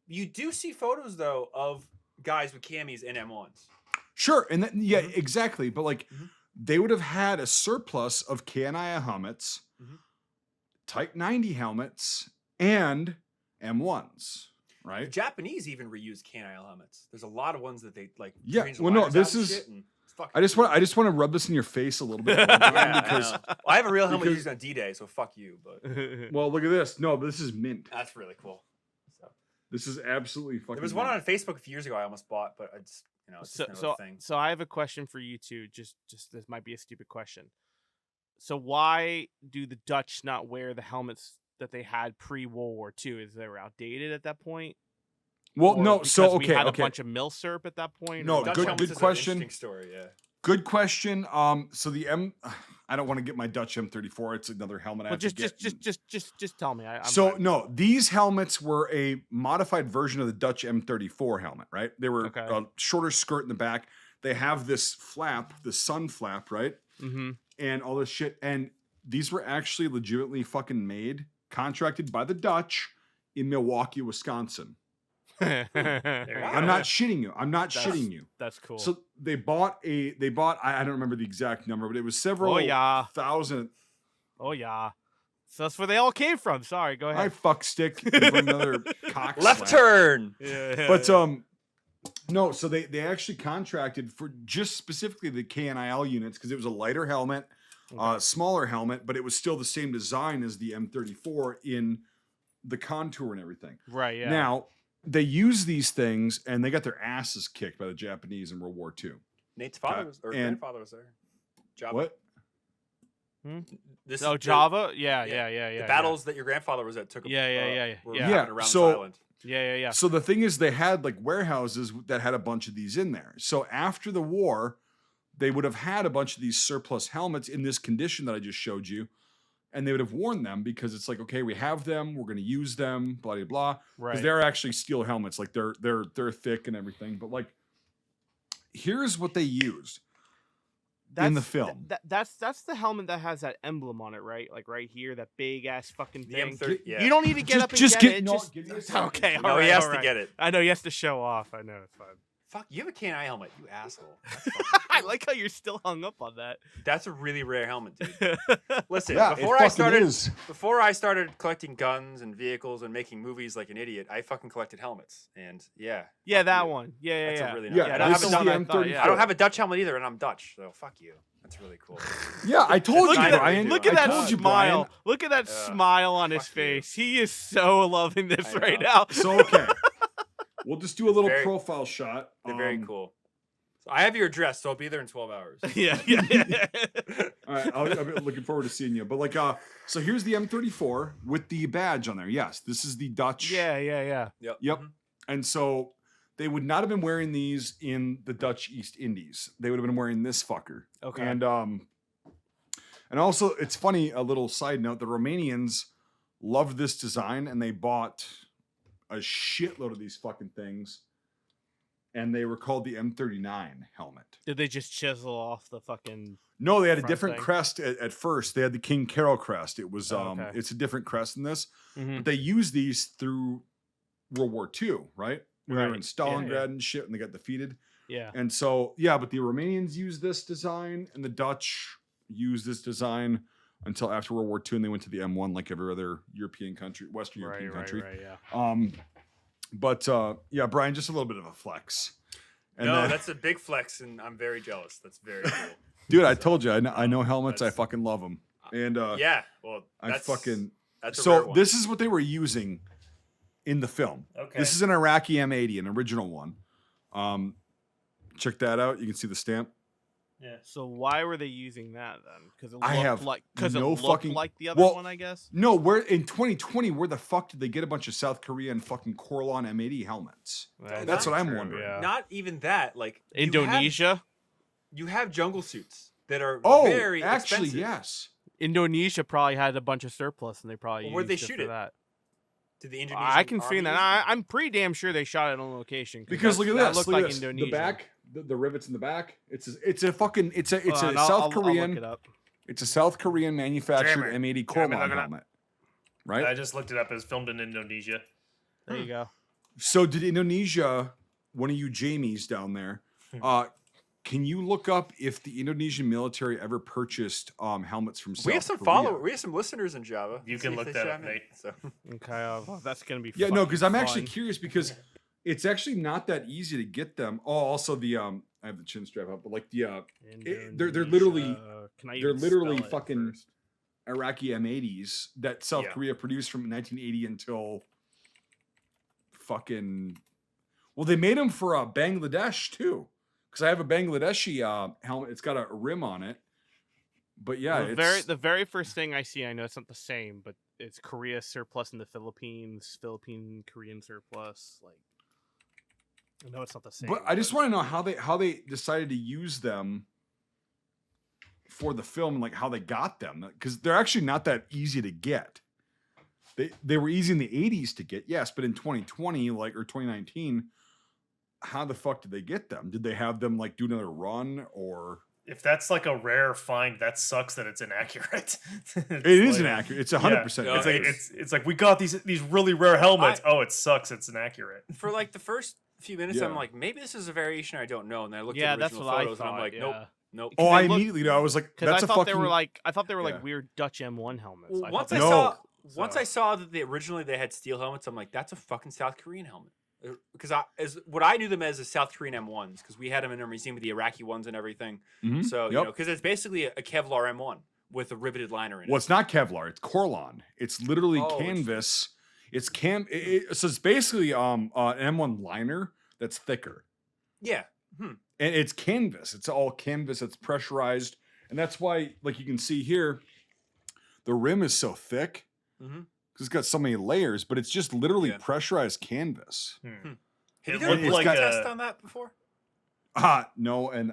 You do see photos though of guys with camis in M1s. Sure, and yeah, Mhm. exactly. But like, Mhm. they would have had a surplus of KNIL helmets, Mhm. Type 90 helmets, and M1s. The Right? Japanese even reuse KNIL helmets. There's a lot of ones that they like. Yeah, change the well, no, liners this out and is- shit, and it's fucking I just cool. want to rub this in your face a little bit more, Yeah, Brian, I because know. Well, I have a real helmet because- used on D-Day, so fuck you. But well, look at this. No, but this is mint. that's really cool. So This is absolutely fucking. there was one mint. on Facebook a few years ago I almost bought, but I just it's So just another so thing. so I have a question for you two. Just this might be a stupid question. So why do the Dutch not wear the helmets that they had pre-World War II? Is they were outdated at that point? Well, Or no. So because we had okay. a bunch of milsurp at that point. No, or Dutch good- helmets good is an question. interesting story, yeah. Good question. So the I don't want to get my Dutch M34. It's another helmet. I Well, have to get. just tell me. I'm So fine. no, these helmets were a modified version of the Dutch M34 helmet, right? They were Okay. a shorter skirt in the back. They have this flap, the sun flap, right? Mm-hmm. And all this shit. And these were actually legitimately fucking made, contracted by the Dutch in Milwaukee, Wisconsin. you go. I'm not shitting you. I'm not That's- shitting you. That's cool. So they bought I don't remember the exact number, but it was several Oh yeah. thousand. Oh yeah. So that's where they all came from. Sorry, go I ahead. fuck stick for another cock Left slap. turn. Yeah. But no, so they actually contracted for just specifically the KNIL units because it was a lighter helmet, smaller helmet, but it was still the same design as the M34 in the contour and everything. right. Yeah. Now they use these things and they got their asses kicked by the Japanese in World War II. Nate's father was, or and- grandfather was there. Java. What? This Oh, is Java. yeah, Yeah. the battles that your grandfather was at took. Yeah. Were Yeah. happening around So- this island. Yeah. So the thing is, they had like warehouses that had a bunch of these in there. So after the war, they would have had a bunch of these surplus helmets in this condition that I just showed you, and they would have worn them because it's like, okay, we have them, we're going to use them, blah blah blah. Because Right. they're actually steel helmets, like they're thick and everything. But like, here's what they used in the film. That's the helmet that has that emblem on it, right? Like right here, that big ass fucking The thing. M30. Yeah. You don't need to get Just- up and just get get- it. no, just, give me a second. okay. No, all right, he has all to right. get it. I know he has to show off. I know it's fine. Fuck, you have a K&I helmet, you asshole. That's I cool. like how you're still hung up on that. That's a really rare helmet, dude. Listen, Yeah, before it I fucking started is. before I started collecting guns and vehicles and making movies like an idiot, I fucking collected helmets. And Yeah, fuck that you. one. Yeah, That's yeah. a really Yeah, nice. that's this the is one the I thought. M34. Yeah. I don't have a Dutch helmet either, and I'm Dutch, so fuck you. That's really cool. Yeah, I told Look you, at that! Brian. Look at I that told you, smile! Brian. Look at that Yeah, smile on his fuck you. face. He is so loving this I right know. now. So okay, we'll just do a little Very- profile shot. They're very cool. So I have your address, so I'll be there in 12 hours. yeah. All right, I'm looking forward to seeing you. But like, so here's the M34 with the badge on there. Yes, this is the Dutch. Yeah. Yep. Yep. Mhm. And so they would not have been wearing these in the Dutch East Indies. They would have been wearing this fucker. Okay. And also it's funny, a little side note, the Romanians loved this design and they bought a shitload of these fucking things. And they were called the M39 helmet. Did they just chisel off the fucking? No, they had a Front different thing? crest at first. They had the King Carol crest. It was Oh, okay. it's a different crest than this. Mhm. But they used these through World War II, right? When they were in Right. Stalingrad Yeah. and shit and they got defeated. Yeah. And so, yeah, but the Romanians used this design and the Dutch used this design until after World War II and they went to the M1 like every other European country, Western European country. Right. Yeah. But yeah, Brian, just a little bit of a flex. And No, then- that's a big flex, and I'm very jealous. That's very cool. dude, I told you, I know helmets. I That's- fucking love them. And Yeah, well, I that's fucking that's a rare so one. this is what they were using in the film. Okay. This is an Iraqi M80, an original one. Check that out. You can see the stamp. Yeah. So why were they using that then? Because it I looked have like no it looked fucking- like the other well, one, I guess. No, where in 2020, where the fuck did they get a bunch of South Korean fucking Corlon M80 helmets? That's what I'm wondering. Yeah. Not even that. Like Indonesia. you have jungle suits that are Oh, very actually, expensive. yes. Indonesia probably had a bunch of surplus, and they probably Well, where'd they used shoot for it? that. To the Indonesian I can see army that. use I'm pretty damn sure they shot it on location. Because look at that this. looked Look at like this. Indonesia. The back, the rivets in the back. It's a fucking it's a Hold on, South I'll Korean. look it up. It's a South Korean manufactured Damn it. M80 Damn it, Corlon look it up. helmet. Right? I just looked it up. It's filmed in Indonesia. There you go. So did Indonesia, one of you Jamies down there, can you look up if the Indonesian military ever purchased helmets from South We have some Korea? followers. We have some listeners in Java. You Let's can see if look they that up, chime in. Nate. So, Okay, well, that's gonna be. Yeah, no, fucking because I'm actually fun. curious because it's actually not that easy to get them. Oh, also the I have the chin strap up, but like the they're literally- Indonesia. Can I they're even literally spell it fucking first? Iraqi M80s that South Yeah. Korea produced from 1980 until fucking. Well, they made them for Bangladesh too, because I have a Bangladeshi helmet. It's got a rim on it, but yeah, the very first thing I see, I know it's not the same, but it's Korea surplus in the Philippines, Philippine Korean surplus. Like, I know it's not the same. But I just want to know how they decided to use them for the film, and like how they got them, because they're actually not that easy to get. They were easy in the 80s to get, yes, but in 2020, like, or 2019, how the fuck did they get them? Did they have them like do another run, or If that's like a rare find, that sucks that it's inaccurate. it is inaccurate? It's 100%. Yeah. It's like it's like we got these really rare helmets. Oh, it sucks. It's inaccurate. for like the first few minutes, Yeah. I'm like, maybe this is a variation I don't know. And then I looked yeah, at that's original what photos, I thought. and I'm like, yeah. nope, nope. Oh, Because I they look- immediately know. I was like, Because that's I a thought fucking. they were like yeah. weird Dutch M1 helmets. Well, I once thought I No. saw so- once I saw that originally they had steel helmets, I'm like, that's a fucking South Korean helmet. Because what I knew them as is South Korean M1s, because we had them in our museum with the Iraqi ones and everything. Mhm. So you Yep. know, because it's basically a Kevlar M1 with a riveted liner in it. Well, it's not Kevlar. It's Corlon. It's literally Oh, it's- canvas. It's so it's basically an M1 liner that's thicker. Yeah. And it's canvas. It's all canvas. It's pressurized, and that's why, like you can see here, the rim is so thick Mhm. because it's got so many layers. But it's just literally Yeah. pressurized canvas. Have you It done looked a it's like got- test a, on that before? No, and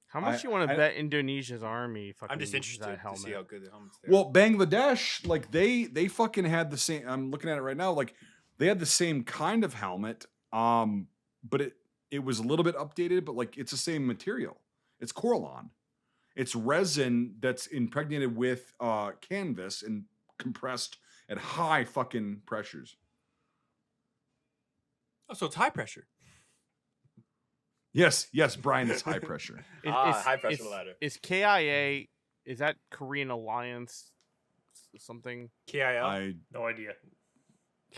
How much I- you want I- to bet Indonesia's army? Fucking I'm just uses that interested to helmet? see how good the helmets are. well, Bangladesh, like they fucking had the same. I'm looking at it right now. Like they had the same kind of helmet, but it was a little bit updated, but like it's the same material. It's Corlon. It's resin that's impregnated with canvas and compressed at high fucking pressures. Oh, so it's high pressure. Yes, Brian, it's high pressure. High pressure ladder. Is KIA, is that Korean Alliance something? KIL? No idea.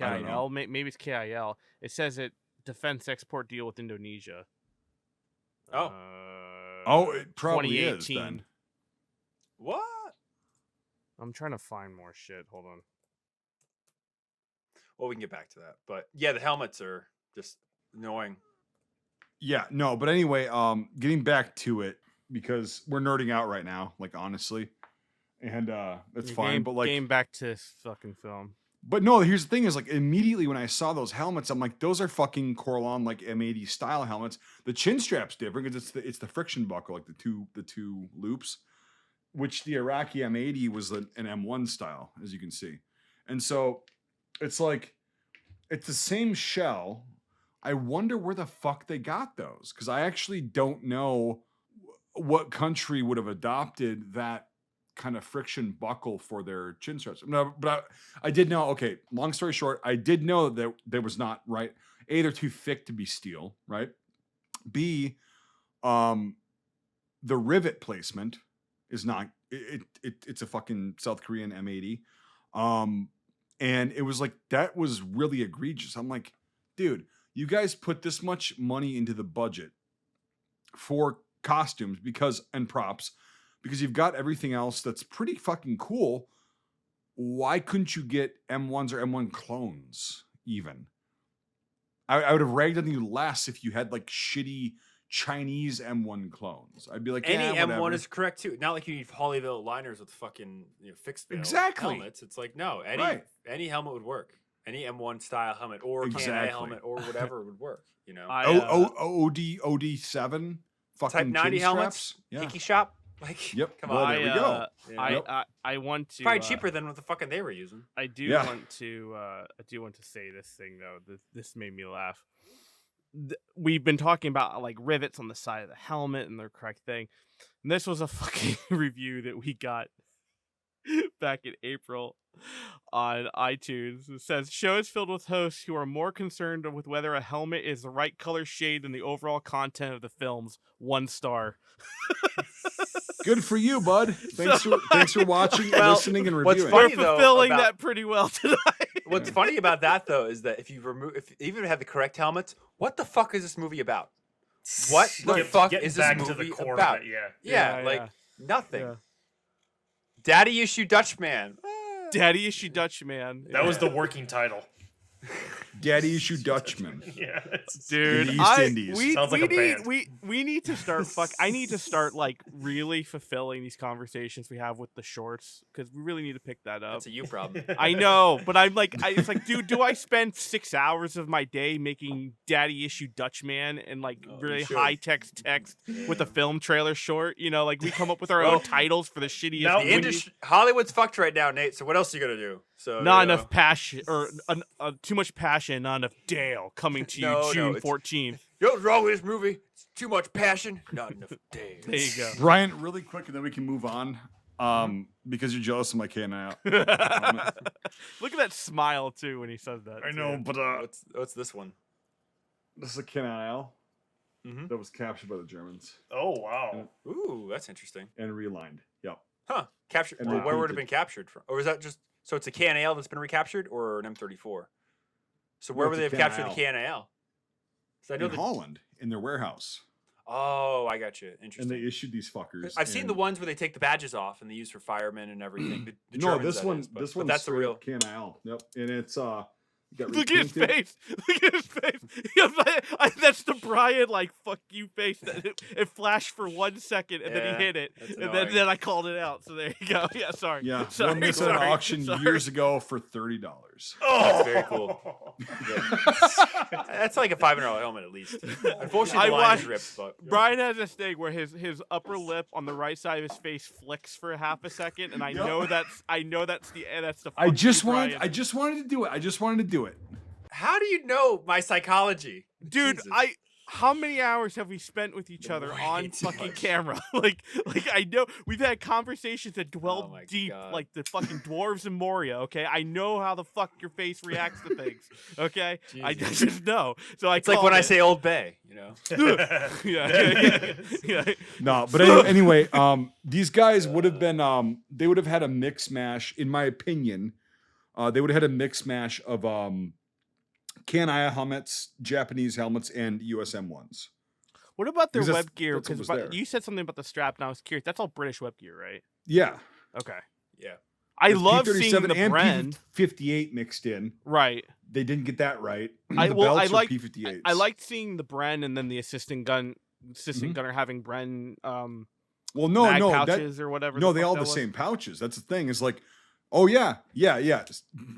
I don't know. KIL? Maybe it's KIL. It says it defense export deal with Indonesia. It probably is 2018. then. What? I'm trying to find more shit. Hold on. Well, we can get back to that. But yeah, the helmets are just annoying. Yeah, no, but anyway, getting back to it because we're nerding out right now, like honestly, and that's fine. But like, game back to this fucking film. but no, here's the thing: is like immediately when I saw those helmets, I'm like, those are fucking Corlon like M80 style helmets. The chin strap's different because it's the friction buckle, like the two loops, which the Iraqi M80 was an M1 style, as you can see, and so it's like it's the same shell. I wonder where the fuck they got those, because I actually don't know what country would have adopted that kind of friction buckle for their chin straps. No, but I did know. Okay, long story short, I did know that there was not right. A, they're too thick to be steel, right? B, the rivet placement is not. It's a fucking South Korean M80, and it was like that was really egregious. I'm like, dude. You guys put this much money into the budget for costumes and props because you've got everything else that's pretty fucking cool. Why couldn't you get M1s or M1 clones even? I would have ragged on you less if you had like shitty Chinese M1 clones. I'd be like, any yeah, M1 whatever. is correct too. Not like you need Hollyville liners with fucking fixed bill helmets. It's like no, any helmet would work. Any M1 style helmet or KNA helmet or whatever would work, you know. OD7 fucking Type 90 chin helmets, straps. Yeah. Hiki Shop. Like, Yep. Come Well, on. there we go. I want to probably cheaper than what the fucking they were using. I do want to say this thing though. This made me laugh. We've been talking about like rivets on the side of the helmet and the correct thing. And this was a fucking review that we got back in April on iTunes. It says, show is filled with hosts who are more concerned with whether a helmet is the right color shade than the overall content of the films. 1 star. Good for you, bud. Thanks for watching, listening, and what's reviewing. funny, We're though, fulfilling about- that pretty well tonight. What's funny about that though is that if even have the correct helmets, what the fuck is this movie about? What the fuck Getting is this back movie to the core about? of it, yeah. Yeah, Yeah, like yeah. nothing. Yeah. Daddy issue Dutchman. Daddy issue Dutchman. That was the working title. Daddy issue Dutchman. Yeah. Dude, In the East Indies. we Sounds like a need band. we need to start I need to start like really fulfilling these conversations we have with the shorts because we really need to pick that up. That's a you problem. I know, but I'm like, it's like, dude, do I spend 6 hours of my day making Daddy issue Dutchman and like really should. high text with a film trailer short? You know, like we come up with our own titles for the shittiest Now, The movies. industry, Hollywood's fucked right now, Nate. So what else are you gonna do? So Not you know. enough passion, or too much passion, not enough Dale coming to you No, June it's- 14th. You know what's wrong with this movie? It's too much passion, not enough days. There you go. Brian, really quick, and then we can move on. Because you're jealous of my KNI. Look at that smile too when he says that. I too. know, but What's this one? this is a KNIL Mhm. that was captured by the Germans Oh, wow. Ooh, that's interesting. and relined. Yep. Huh? Captured? And Well, where would it repainted. have been captured from? Or is that just so? It's a KNAL that's been recaptured, or an M34? So where No, would it's they a have captured the KNAL. KNAL? So I know In the. Holland, in their warehouse. Oh, I got you. And Interesting. they issued these fuckers. I've seen the and- ones where they take the badges off and they use for firemen and everything. The No, Germans, this that one, is, but- this but one's that's the real. KNIL. Yep, and it's got Look at his repainted. face. Look at his face. That's the Brian like fuck you face. That it flashed for 1 second and then Yeah, he hit it, that's and annoying. then I called it out. So there you go. Yeah, sorry. Yeah, sorry. one this at an sorry, auction sorry. years ago for $30. Oh, That's very cool. That's like a $500 helmet at least. Unfortunately, I the line is watched- ripped, but Brian has this thing where his upper lip on the right side of his face flicks for half a second, and I Yep. know that's the. I fuck just you, wanted, Brian. I just wanted to do it. I just wanted to do it. how do you know my psychology, Dude, Jesus. how many hours have we spent with each other on Way too fucking much. camera? like I know we've had conversations that dwell Oh my deep, God. like the fucking dwarves in Moria. Okay, I know how the fuck your face reacts to things. Okay, I Jesus. just know. So I It's like when called I it. say Old Bay, you know. yeah. No, but anyway, these guys would have been, they would have had a mix mash, in my opinion. They would have had a mix mash of Kanaya helmets, Japanese helmets, and USM ones. What about their Because that's- web gear? that's what Because was there. you said something about the strap, and I was curious. That's all British web gear, right? Yeah. Okay. Yeah. I There's love seeing P37 the and brand. P58 mixed in. Right. They didn't get that right. I The well, I belts are like P58s. I liked seeing the Bren and then the assistant Mhm. gunner having Bren Well, no, mag no, pouches or whatever. no, the they fuck all that the was. same pouches. That's the thing. It's like, oh yeah.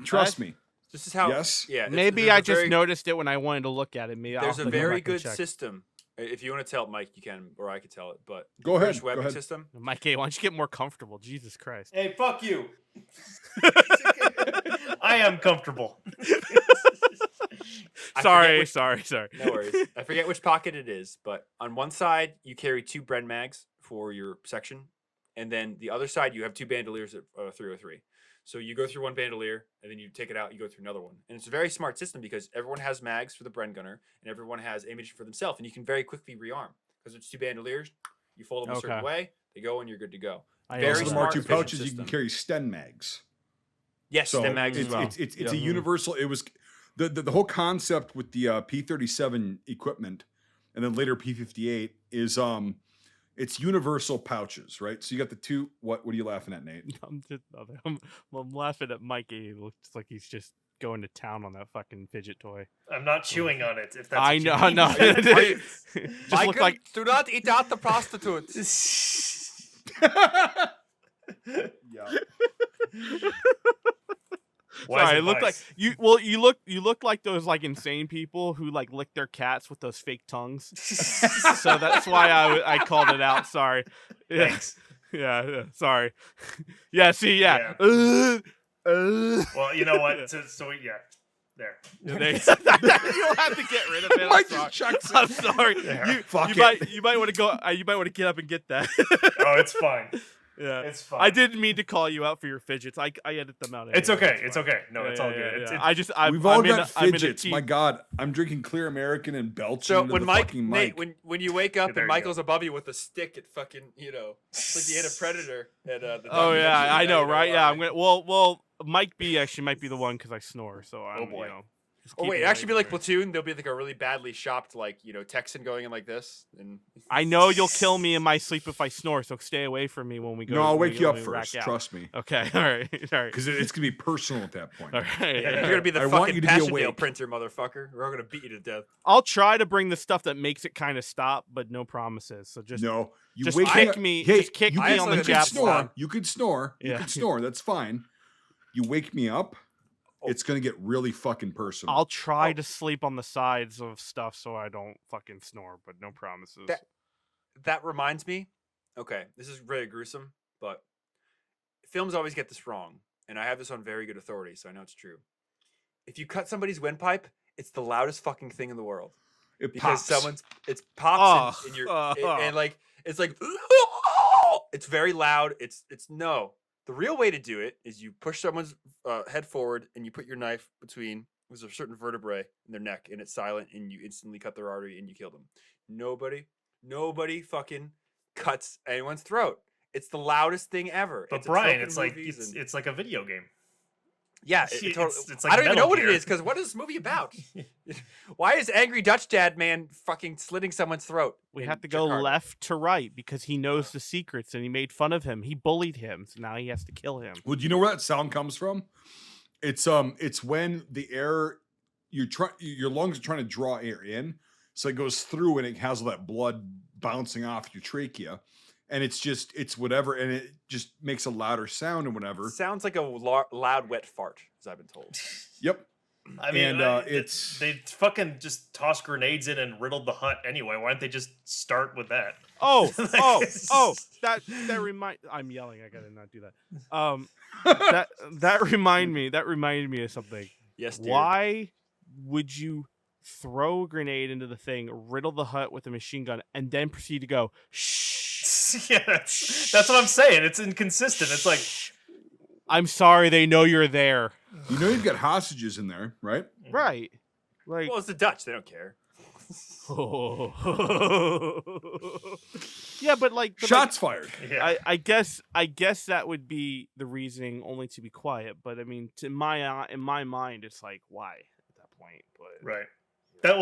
Trust me. This is how. Yes. Yeah. Maybe there's I a just very, noticed it when I wanted to look at it. Maybe There's I'll a go very back and good check. system. If you want to tell it, Mike, you can, or I could tell it. But Go ahead, British go webbing ahead. system. Mike, why don't you get more comfortable? Jesus Christ. Hey, fuck you. I am comfortable. I forget Sorry. which- No worries. I forget which pocket it is, but on one side you carry 2 Bren mags for your section, and then the other side you have 2 bandoliers at 303. So you go through one bandolier, and then you take it out, you go through another one. And it's a very smart system because everyone has mags for the Bren gunner, and everyone has ammunition for themselves, and you can very quickly rearm. Because it's 2 bandoliers, you fold them a certain Okay. way, they go, and you're good to go. I Very Also, know the that. smart, Mark II efficient pouches, you system. can carry Sten mags. Yes, So the mags as it's, well. it's Yeah. a universal. It was the whole concept with the P37 equipment, and then later P58 is it's universal pouches, right? So you got the 2. What are you laughing at, Nate? I'm just I'm laughing at Mikey. It looks like he's just going to town on that fucking fidget toy. I'm not chewing on it. If that's I what you know. mean. No. Are you- Just look like do not eat out the prostitute. Yeah. Wise sorry, it looked like advice. you. Well, you look like those like insane people who like lick their cats with those fake tongues. So that's why I called it out. Sorry. Yeah. Thanks. Yeah. Sorry. Yeah. See. Yeah. Well, you know what? So yeah, there. You don't have to get rid of it. I'm Mike sorry. just chucks I'm it. sorry. Yeah. Fuck you it. might want to go. You might want to get up and get that. Oh, it's fine. Yeah. It's fine. I didn't mean to call you out for your fidgets. I edit them out. It's anyway, okay. It's fine. okay. No, Yeah, it's all yeah, good. yeah, It's, yeah. We've all got I'm in a fidgets. team. My God, I'm drinking clear American and belching So into when the Mike, fucking Nate, mic. when you wake up There and you go. Michael's above you with a stick, it fucking it's like you hit a predator. At, the Oh documentary. yeah, I Now know, you right? Yeah, why. I'm gonna. Well, Mike B actually might be the one because I snore. So I'm. boy. You know, just Oh keep wait, it it actually be away like from me. Platoon. There'll be like a really badly shopped Texan going in like this, and I know you'll kill me in my sleep if I snore, so stay away from me when we go. No, I'll when wake we- you when up we rack first. out. Trust me, Okay, all right. because it's gonna be personal at that point. All right. you're gonna be the I want fucking you to be Passchendaele awake. printer, motherfucker. We're all gonna beat you to death. I'll try to bring the stuff that makes it kind of stop, but no promises. So just No, you just wake kick up- me. Hey, just kick you me I on also the could can jab snore. slab. You could snore. You Yeah. could snore. That's fine. You wake me up, it's gonna get really fucking personal. I'll try Oh. to sleep on the sides of stuff so I don't fucking snore, but no promises. That reminds me. Okay, this is really gruesome, but films always get this wrong, and I have this on very good authority, so I know it's true. If you cut somebody's windpipe, it's the loudest fucking thing in the world. It Because pops. it's pops in your and like it's like it's very loud. It's no. The real way to do it is you push someone's head forward and you put your knife between there's a certain vertebrae in their neck and it's silent and you instantly cut their artery and you kill them. Nobody fucking cuts anyone's throat. It's the loudest thing ever. but It's a Brian, trope in it's like movies and- it's like a video game. yeah, it's like I don't even know Metal what it Gear. is because what is this movie about? Why is Angry Dutch Dad Man fucking slitting someone's throat? We in have to go Chicago? left to right because he knows the secrets and he made fun of him. He bullied him, so now he has to kill him. Well, do you know where that sound comes from? It's when the air your lungs are trying to draw air in, so it goes through and it has all that blood bouncing off your trachea, and it's whatever, and it just makes a louder sound and whatever. Sounds like a loud wet fart, as I've been told. Yep. I mean, And, it's they fucking just toss grenades in and riddled the hut anyway. Why don't they just start with that? Oh, that remind. I'm yelling. I gotta not do that. That reminded me of something. Yes, dear. Why would you throw a grenade into the thing, riddle the hut with a machine gun, and then proceed to go shh. Yeah, that's what I'm saying. It's inconsistent. It's like, I'm sorry, they know you're there. You know you've got hostages in there, right? Right. Like Well, it's the Dutch. They don't care. yeah, but like Shots fired. yeah. I guess that would be the reasoning only to be quiet. But I mean, in my mind, it's like why at that point. But Right.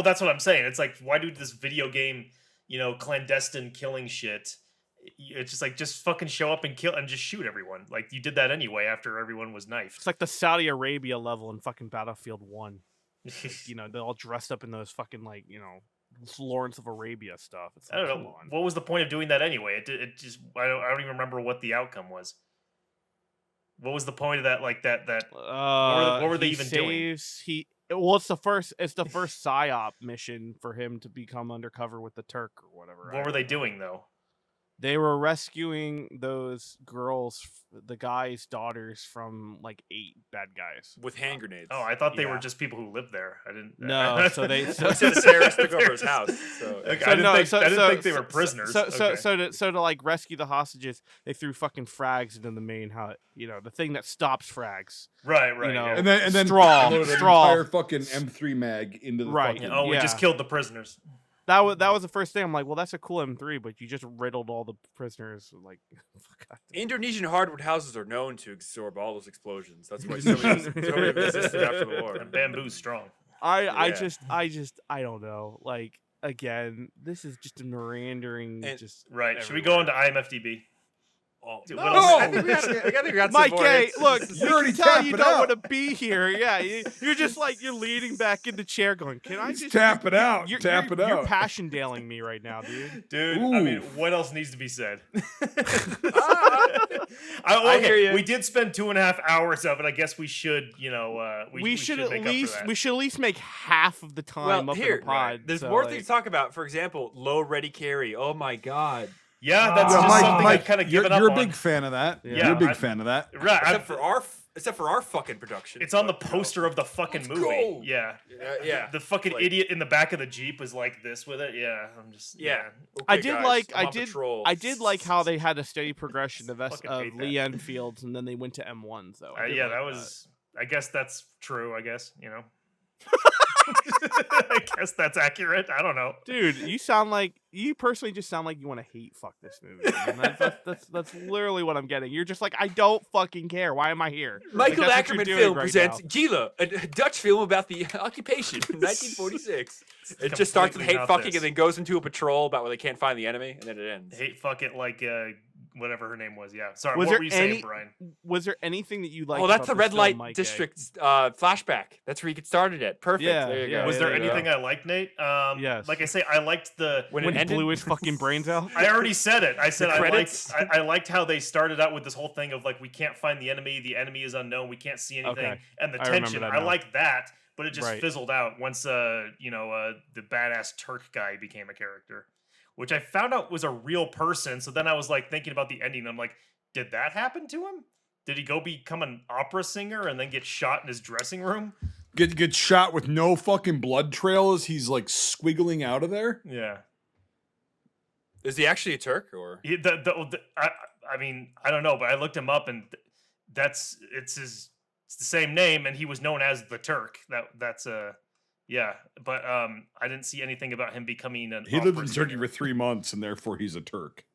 That's what I'm saying. It's like, why do this video game, clandestine killing shit? It's just like, just fucking show up and kill and just shoot everyone. Like, you did that anyway after everyone was knifed. it's like the Saudi Arabia level in fucking Battlefield 1. They're all dressed up in those fucking Lawrence of Arabia stuff. It's I like, don't come know. on. What was the point of doing that anyway? It just, I don't even remember what the outcome was. What was the point of that? Like that what were they he even doing? saves, it's the first PSYOP mission for him to become undercover with the Turk or whatever. What were they doing though? They were rescuing those girls, the guys' daughters from 8 bad guys. With hand grenades. Oh, I thought they were Yeah. just people who lived there. I didn't. No, so they He said the terrorists took over his house. So Okay, So I didn't no, think they were prisoners. So to rescue the hostages, they threw fucking frags into the main hut. The thing that stops frags. Right. know, Yeah. And then Straw. loaded an Straw. entire fucking M3 mag into the Right. fucking. Oh, we Yeah. just killed the prisoners. That was the first thing. I'm like, well, that's a cool M3, but you just riddled all the prisoners. Like, fuck. Indonesian hardwood houses are known to absorb all those explosions. That's why so many existed after the war. And bamboo's strong. I Yeah. I don't know. Like, again, this is just a meandering. And- Just Right. Should we go into IMFDB? Oh, Dude, no, what else? I think we got some Mike more K, hits. look, You're you already can tell you tapping don't out. want to be here. Yeah, you're just you're leaning back in the chair, going, "Can I just Tap it out. You're, Tap it You're out. passion dailing me right now, dude. Dude, Ooh. I mean, what else needs to be said? I hear ya. We did spend 2.5 hours of it. I guess we should, We should at make up for least that. make half of the time up in the pod. There's so, more things to talk about. For example, low ready carry. Oh my god. Yeah, that's Yeah, just something I've kind of you're, given up you're a on. big fan of that. Yeah. You're a big I- fan of that. Right, Except for our fucking production. it's on the but, poster of the fucking let's movie. go. Yeah. Yeah. The fucking Like- idiot in the back of the Jeep was like this with it. Yeah, I'm just Yeah. Okay, I did guys, like I'm on patrol. I did like how they had a steady progression of Fucking hate that. Lee Enfields, and then they went to M1s though. I did yeah, like that was. I guess that's true. I guess I guess that's accurate. I don't know. Dude, you personally just sound like you want to hate fuck this movie. And that's literally what I'm getting. You're just like, I don't fucking care. Why am I here? Michael Like, that's what Ackerman you're doing film right presents now. Gila, a Dutch film about the occupation in 1946. It just starts with completely hate not fucking this. and then goes into a patrol about where they can't find the enemy, and then it ends. Hate fuck it like whatever her name was. Yeah. Sorry. Was What there were you saying, any- Brian? Was there anything that you liked? Oh, that's about the this red film, light Mike A? district flashback. That's where you get started at. Perfect. Yeah, there you yeah, go. Was there There you go. anything I liked, Nate? Yes. Like I say, I liked the. when When it he ended? blew his fucking brains out? I already said it. I said The I liked. credits? I liked how they started out with this whole thing of like, we can't find the enemy. The enemy is unknown. We can't see anything. Okay. And the I remember tension. that I now. liked that, but it just Right. fizzled out once the badass Turk guy became a character, which I found out was a real person. So then I was like thinking about the ending. And I'm like, did that happen to him? Did he go become an opera singer and then get shot in his dressing room? Get shot with no fucking blood trail as he's like squiggling out of there. Yeah. Is he actually a Turk or? I mean, I don't know, but I looked him up and it's the same name, and he was known as the Turk. Yeah, but I didn't see anything about him becoming an. He lived opera in Turkey singer. for 3 months, and therefore he's a Turk.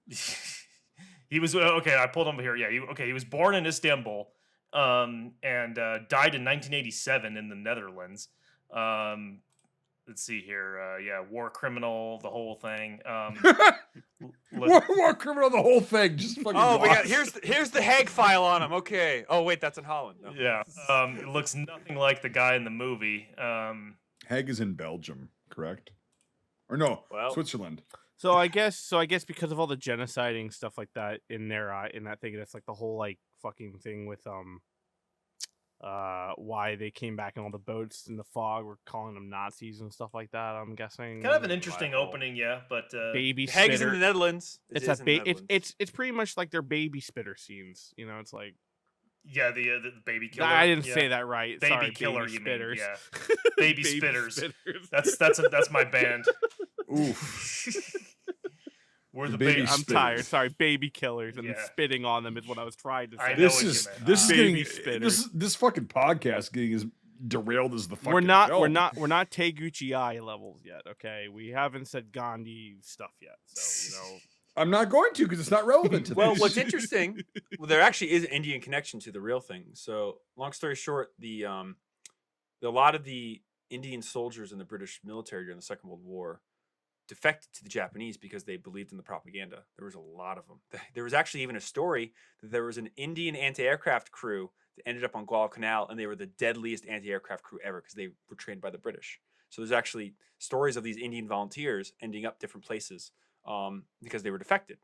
He was okay. I pulled him here. Yeah, he was born in Istanbul, and died in 1987 in the Netherlands. Let's see here. Yeah, war criminal, the whole thing. War criminal, the whole thing. Just fucking. Oh, we got lost. here's the Hague file on him. Okay. Oh wait, that's in Holland. No. Yeah, it looks nothing like the guy in the movie. Hague is in Belgium, correct? Or no, Well- Switzerland. So I guess because of all the genociding stuff like that in there in that thing, that's like the whole like fucking thing with why they came back in all the boats in the fog were calling them Nazis and stuff like that. I'm guessing Kind of an Why interesting the whole opening, yeah, but baby Hague is in spitter. the Netherlands. It's It is a in the it's Netherlands. it's pretty much like their baby spitter scenes. You know, it's like Yeah, the baby killer. I didn't yeah. say that right. Baby Sorry, killer, baby you mean? spitters. Yeah. Baby spitters. spitters. That's my band. Oof. We're The the baby baby. I'm spitters. tired. Sorry, baby killers, and Yeah. spitting on them is what I was trying to say. I know This what you is meant. this is Baby getting spitters. this fucking podcast getting as derailed as the fucking We're not Taiguchi Eye levels yet. Okay, we haven't said Gandhi stuff yet, so I'm not going to because it's not relevant to Well, this. what's interesting, there actually is an Indian connection to the real thing. So, long story short, a lot of the Indian soldiers in the British military during the Second World War defected to the Japanese because they believed in the propaganda. There was a lot of them. There was actually even a story that there was an Indian anti-aircraft crew that ended up on Guadalcanal, and they were the deadliest anti-aircraft crew ever because they were trained by the British. So there's actually stories of these Indian volunteers ending up different places because they were defected.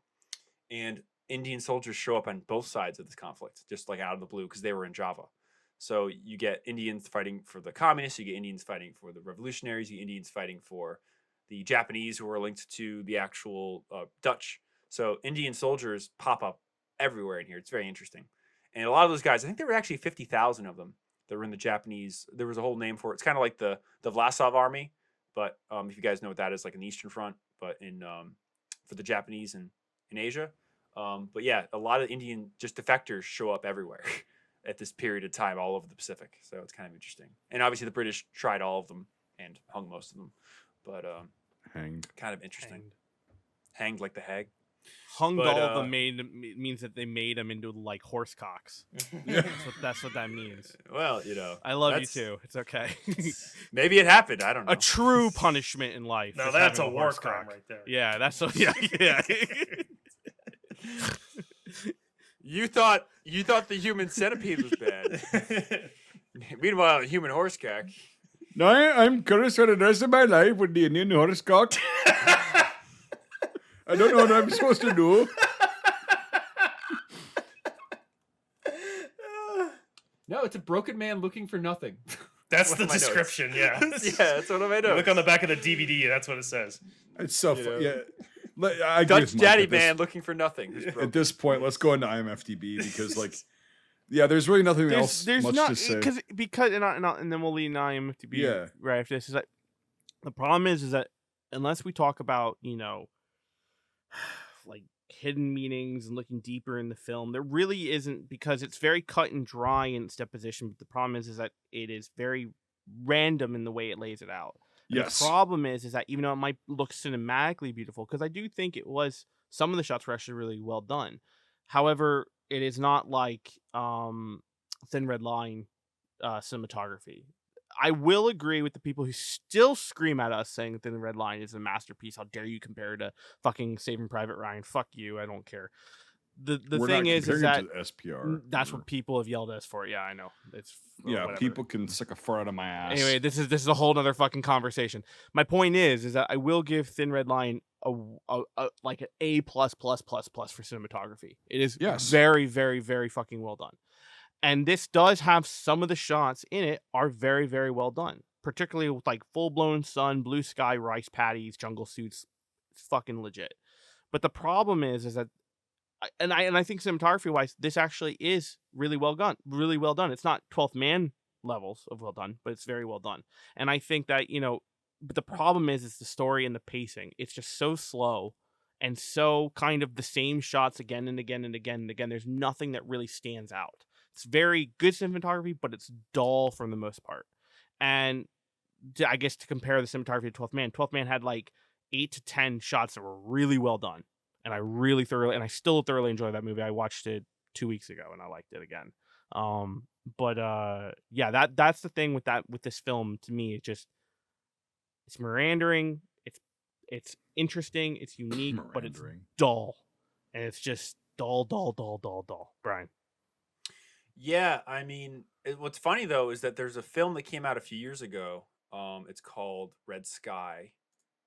And Indian soldiers show up on both sides of this conflict, just like out of the blue, because they were in Java. So you get Indians fighting for the communists, you get Indians fighting for the revolutionaries, you get Indians fighting for the Japanese who are linked to the actual Dutch. So Indian soldiers pop up everywhere in here. It's very interesting. And a lot of those guys, I think there were actually 50,000 of them that were in the Japanese. There was a whole name for it. It's kind of like the Vlasov Army, but if you guys know what that is, like in the Eastern Front, but in for the Japanese in Asia. But yeah, a lot of Indian just defectors show up everywhere at this period of time all over the Pacific. So it's kind of interesting. And obviously the British tried all of them and hung most of them. But Hanged. kind of interesting. Hanged like the hag. hung But, all of them means that they made them into like horse cocks. That's what that means. Well, you know, I love you that's- too. It's okay. Maybe it happened. I don't know. A true punishment in life. Now is that's a having war horse crime cock. right there. Yeah, that's a, yeah. You thought the human centipede was bad. Meanwhile, human horse cock. No, I'm curious for the rest of my life with the Indian horse cock. I don't know what I'm supposed to do. No, it's a broken man looking for nothing. That's One the of my notes. description, yeah. Yeah, that's one of my You notes. look on the back of the DVD, that's what it says. It's so You fun. know. Yeah. I agree Dutch with Mike daddy at this- man looking for nothing. who's At broken. this point, let's go into IMFDB because, like, yeah, there's really nothing else There's much not to say. because and then we'll lead IM to be Yeah. right after this. Is that the problem is that unless we talk about like hidden meanings and looking deeper in the film, there really isn't, because it's very cut and dry in its deposition. But the problem is that it is very random in the way it lays it out. And Yes. The problem is that even though it might look cinematically beautiful, because I do think it was, some of the shots were actually really well done. However, it is not like Thin Red Line cinematography. I will agree with the people who still scream at us saying that Thin Red Line is a masterpiece. How dare you compare it to fucking Saving Private Ryan? Fuck you. I don't care. The We're thing not is comparing that it to SPR. that's what people have yelled at us for. Yeah, I know. It's Yeah, whatever. people can suck a fart out of my ass. Anyway, this is a whole other fucking conversation. My point is that I will give Thin Red Line a like an A plus for cinematography. It is Yes. very, very, very fucking well done. And this does have some of the shots in it are very, very well done. Particularly with like full blown sun, blue sky, rice paddies, jungle suits. It's fucking legit. But the problem is that I think cinematography wise, this actually is really well done. Really well done. It's not 12th Man levels of well done, but it's very well done. And I think that, but the problem is the story and the pacing. It's just so slow and so kind of the same shots again and again and again and again. There's nothing that really stands out. It's very good cinematography, but it's dull for the most part. And I guess to compare the cinematography to 12th Man had like 8 to 10 shots that were really well done. And I still thoroughly enjoy that movie. I watched it 2 weeks ago and I liked it again. Yeah, that's the thing with this film to me. It's meandering. It's interesting. It's unique, but it's dull. And it's just dull. Brian. Yeah, I mean, what's funny though is that there's a film that came out a few years ago. It's called Red Sky,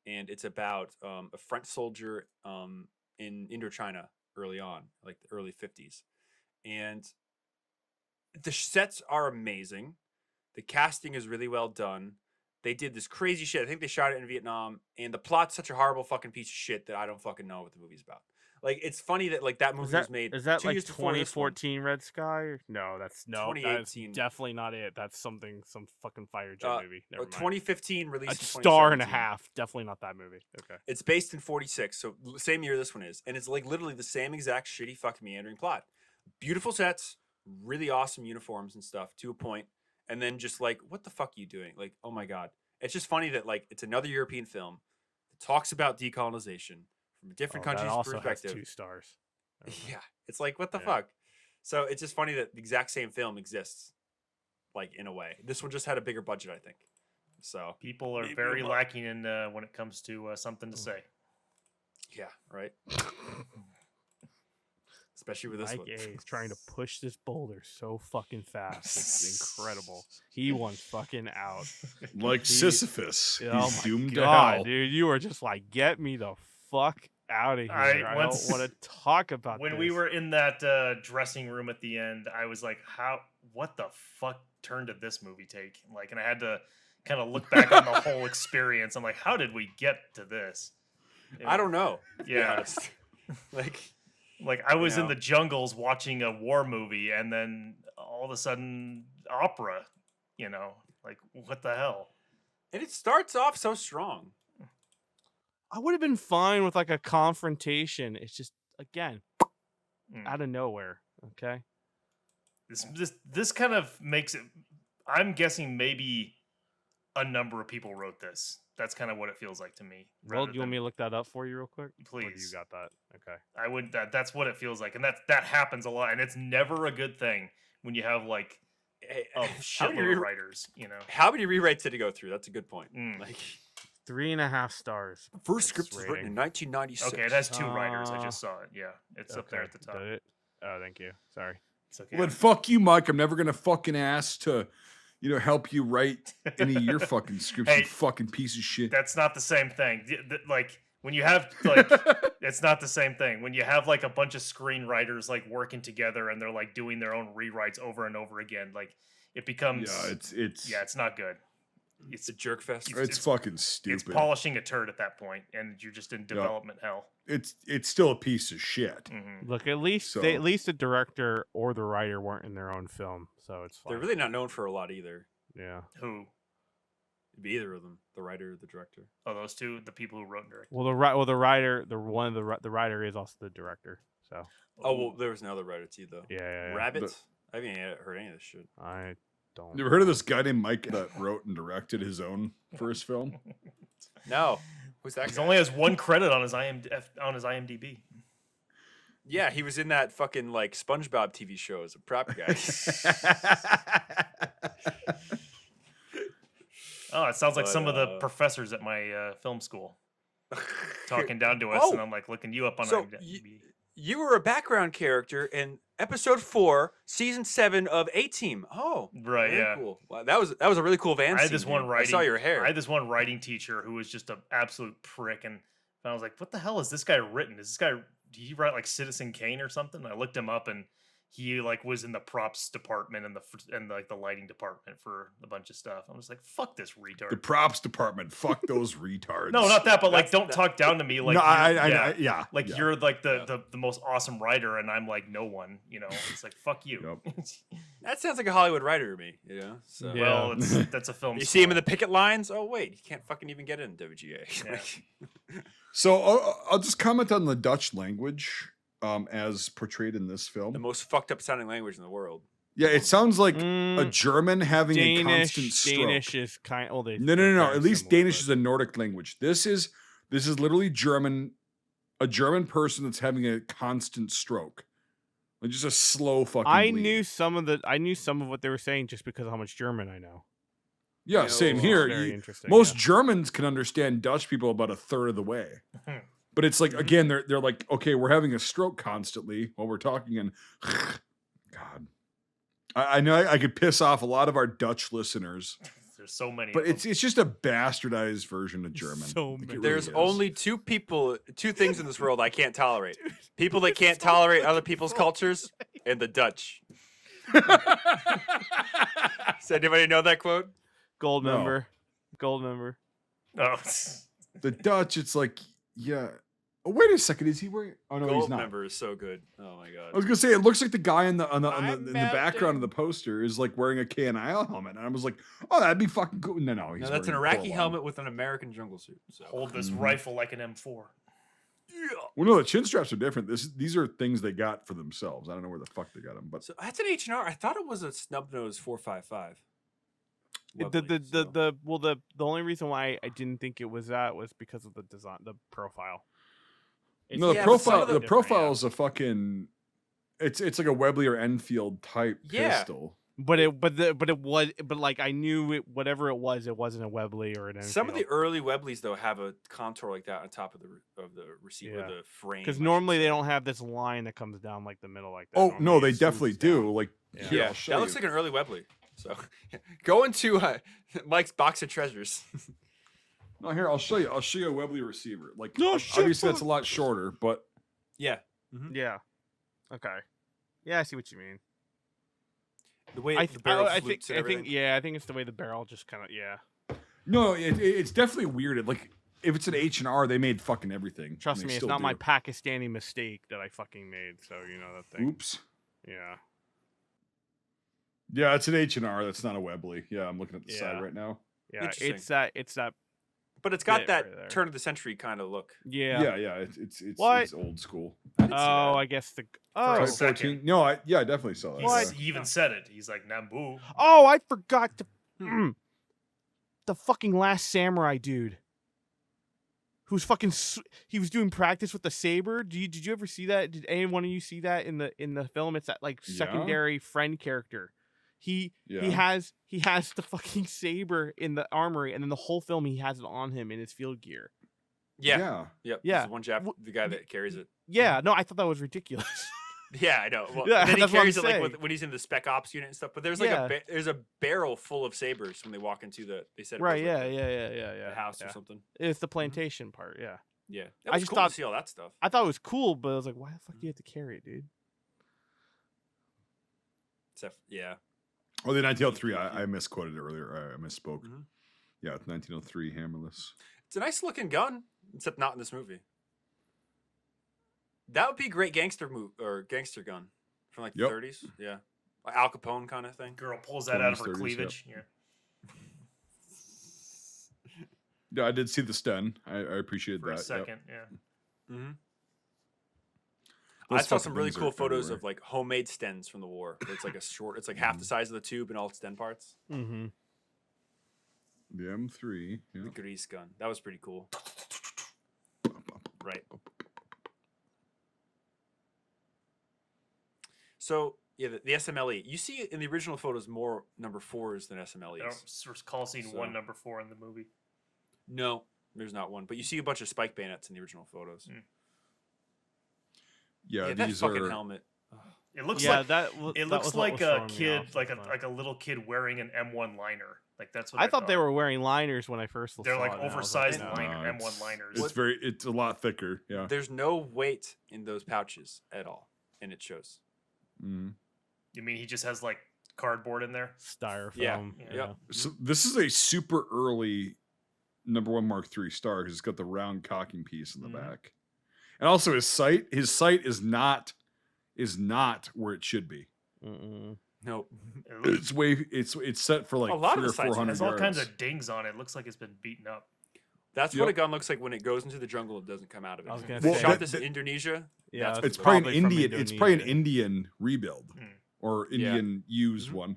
and it's about a French soldier in Indochina early on, like the early 50s. And the sets are amazing. The casting is really well done. They did this crazy shit. I think they shot it in Vietnam, and the plot's such a horrible fucking piece of shit that I don't fucking know what the movie's about. Like it's funny that like that movie was made. Is that 2 like years before this one. 2014 Red Sky? No, that's 2018. definitely not it. That's some fucking fighter jet movie. Never mind. 2015 released. A in star and a 2017. half. Definitely not that movie. Okay. It's based in 46, so same year this one is, and it's like literally the same exact shitty fucking meandering plot. Beautiful sets, really awesome uniforms and stuff to a point, and then just like, what the fuck are you doing? Like, oh my god, it's just funny that like it's another European film that talks about decolonization from a different country's that also perspective. has 2 stars. Yeah, it's like what the Yeah. fuck. So it's just funny that the exact same film exists, like in a way. This one just had a bigger budget, I think. So People are Maybe very I'm- lacking in when it comes to something to say. yeah, right. Especially with this Mike one. A is trying to push this boulder so fucking fast. It's incredible. He wants fucking out. Like Sisyphus. Oh He's my doomed to god, hell. dude! You were just like, get me the fuck out of here. I don't once- want to talk about When this. we were in that dressing room at the end, I was like, what the fuck turn did this movie take? Like, and I had to kind of look back on the whole experience. I'm like, how did we get to this? I don't know. to be Yeah. honest. Like I was in know. the jungles watching a war movie, and then all of a sudden opera. Like what the hell? And it starts off so strong. I would have been fine with like a confrontation. It's just again Mm. out of nowhere. Okay. This kind of makes it. I'm guessing maybe a number of people wrote this. That's kind of what it feels like to me. Well, rather do you want me than- to look that up for you real quick? Or do you Please. got that? Okay. I would. That's what it feels like, and that happens a lot, and it's never a good thing when you have like Hey, a how many shitload of re- writers. How many rewrites did it go through? That's a good point. Mm. Like 3.5 stars. first Its script was written in rating. 1996. Okay, it has 2 writers. I just saw it. Yeah, it's up there Okay, at the top. did it? Oh, thank you. Sorry. It's okay. Well, then fuck you, Mike. I'm never gonna fucking ask to, help you write any of your fucking scripts, Hey, you fucking piece of shit. That's not the same thing. Like when you have like, it's not the same thing. When you have like a bunch of screenwriters like working together and they're like doing their own rewrites over and over again, like it becomes. Yeah, it's not good. It's a jerk fest. it's fucking stupid. It's polishing a turd at that point, and you're just in development hell. It's still a piece of shit. Mhm. Look, at least So- at least the director or the writer weren't in their own film, so it's fine. They're really not known for a lot either. Yeah. Who? It'd be either of them, the writer or the director. Oh, those two, the people who wrote and directed. Well, the writer, the writer is also the director. So Oh well, there was another writer too though. yeah. Rabbit. I haven't heard any of this shit. I don't. You ever heard of this guy named Mike that wrote and directed his own first film? No, who's that? He Guy? only has one credit on his IMDb. Yeah, he was in that fucking like SpongeBob TV show as a prop guy. Oh, it sounds like some of the But, professors at my film school talking down to us, Oh, and I'm like looking you up on so IMDb. You were a background character in episode 4, season 7 of A Team. Oh, Right, very yeah. cool. Wow, that was a really cool van. I had scene, this one dude. writing. I saw your hair. I had this one writing teacher who was just an absolute prick, and I was like, "What the hell is this guy written? Is this guy? Did he write like Citizen Kane or something?" I looked him up, and he like was in the props department and like the lighting department for a bunch of stuff. I was like, "Fuck this retard." The props department. Fuck those retards. No, not that, but like, That's- don't talk down to me. Like, no, yeah. Like yeah. you're like the most awesome writer, and I'm like no one. It's like fuck you. That sounds like a Hollywood writer to me. So. Yeah. Well, that's a film. You see him in school. the picket lines? Oh wait, he can't fucking even get in WGA. Yeah. So I'll just comment on the Dutch language as portrayed in this film. The most fucked up sounding language in the world. Yeah, it sounds like a German having a constant Danish. stroke. Danish is kind. Oh, they. No. they're very At least similar, Danish but- is a Nordic language. This is literally German. A German person that's having a constant stroke, like just a slow fucking. I bleed. knew some of what they were saying just because of how much German I know. Yeah, know, same it's here. Very interesting. Most yeah. Germans can understand Dutch people about a third of the way. But it's like again, they're like, okay, we're having a stroke constantly while we're talking, and God, I know I could piss off a lot of our Dutch listeners, There's so many. but of it's just a bastardized version of German. So Like, it many. really There's is. only two things in this world I can't tolerate: people that can't tolerate other people's cultures, and the Dutch. Does anybody know that quote? Gold No. member. Gold member. Oh, the Dutch. It's like, yeah, Oh, wait a second. Is he wearing? Oh no, he's Gold not. member is so good. Oh my I god. was gonna say it looks like the guy in the in I'm the background of the melting. poster is like wearing a KNI helmet, and I was like, oh, that'd be fucking cool. No, he's No, that's an wearing a Iraqi Corvalon. helmet with an American jungle suit. So. Hold this Mhm. rifle like an M4. Yeah. Well, no, the chin straps are different. These are things they got for themselves. I don't know where the fuck they got them, but So that's an H&R. I thought it was a snub nose 455. The only reason why I didn't think it was that was because of the design, the profile. no, the yeah, but some profile of the the- profile is a fucking. It's like a Webley or Enfield type Yeah. pistol. But like I knew it, whatever it wasn't a Webley or an Enfield. Some of the early Webleys though have a contour like that on top of the receiver, Yeah. the frame. because I should normally they say. don't have this line that comes down like the middle like that. Oh Normally no, it they swoops definitely down. do. Like, Yeah. here, Yeah, I'll show that you. looks like an early Webley. So go into Mike's box of treasures. No, here I'll show you. I'll show you a Webley receiver. Like, No shit, obviously that's a fuck. lot shorter, but Yeah, Yeah. Okay. Yeah, I see what you mean. the way I the barrel think yeah, I think it's the way the barrel just kind of no, it's definitely weird. Like, if it's an H&R, they made fucking everything. Trust and they me, it's still not my do. Pakistani mistake that I fucking made. So you know that thing. Oops. Yeah. Yeah, it's an H&R. That's not a Webley. Yeah, I'm looking at the Yeah. side right now. Yeah. Interesting. It's that. but it's got bit that right there. turn of the century kind of look. Yeah. Yeah, it's What? old school. I didn't see Oh, that. I guess the. For Oh. a Type second. 14. No, I definitely saw that. What? He even said it. He's like Nambu. Oh, I forgot to. Hmm. The fucking Last Samurai dude. Who's fucking? He was doing practice with the saber. Did you ever see that? Did any one of you see that in the film? It's that like Yeah. secondary friend character. He Yeah. has the fucking saber in the armory, and then the whole film he has it on him in his field gear. Yeah, Yeah. There's one the guy that carries it. Yeah, no, I thought that was ridiculous. Yeah, I know. Well, Yeah, and then he that's what I'm carries it like saying. when he's in the spec ops unit and stuff. But there's like Yeah. there's a barrel full of sabers when they walk into they said it Right? was Yeah, like yeah. the house yeah. or something. It's the plantation part. Yeah, Yeah, I was just cool thought- to see all that stuff. I thought it was cool, but I was like, why the fuck do you have to carry it, dude? Yeah, Oh, the 1903. I misquoted it earlier. I misspoke. Mhm. Yeah, it's 1903 hammerless. it's a nice looking gun, except not in this movie. That would be a great gangster gangster gun from like the Yep. 30s. Yeah, like Al Capone kind of thing. Girl pulls that out of her 30s, cleavage. Yeah. Yeah, I did see the Sten. I appreciated For a that. Yep. second. Yeah. Mm-hmm. Those I saw fucking some really things cool are photos everywhere. of like homemade stens from the war. It's like it's like half the size of the tube and all its sten parts. Mm-hmm. The M3. Yeah. The grease gun. That was pretty cool. Right. So yeah, the SMLE. You see in the original photos more number 4s than I SMLEs. don't recall seeing So- one number 4 in the movie. No, there's not one. But you see a bunch of spike bayonets in the original photos. Yeah, that these fucking are. helmet. Ugh. It looks Yeah, like that looks was what like was a throwing me kid, off. like That's fine. a little kid wearing an M1 liner. Like that's what I thought they thought. were wearing liners when I first saw They're like it, and I was oversized no. liner, it's- M1 liners. It's a lot thicker. Yeah. There's no weight in those pouches at all, and it shows. Mhm. You mean he just has like cardboard in there? Styrofoam. Yeah, Yeah. yep. So this is a super early #1 Mark III star because it's got the round cocking piece in the Mhm. back, and also his sight is not where it should be. Mm-mm. Nope. It looks, It's set for like A lot of 300 the or sights have 400 has all kinds yards. of dings on it. It looks like it's been beaten up. That's what a Yep. gun looks like when it goes into the jungle and doesn't come out of it. I was gonna If they say- shot Well, this in Indonesia. Yeah, that's it's It's what probably an probably from Indian. It's probably an Indonesia. Indian rebuild Hmm. or Yeah. Indian used Mhm. one.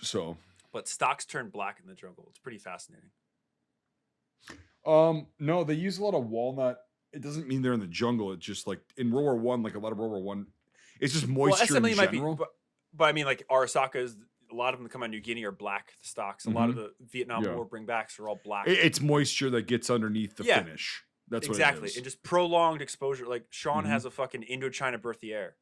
So, But stocks turn black in the jungle. It's pretty fascinating. no, they use a lot of walnut. It doesn't mean they're in the jungle. It's just like in World War One, like a lot of World War One. It's just moisture in might general. be, but I mean, like Arasakas, a lot of them that come out of New Guinea are black. The stocks, a lot of the Vietnam Yeah. War bringbacks are all black. It's moisture that gets underneath the Yeah. finish. That's exactly, what it is. and just prolonged exposure. Like Sean Mhm. has a fucking Indochina Berthier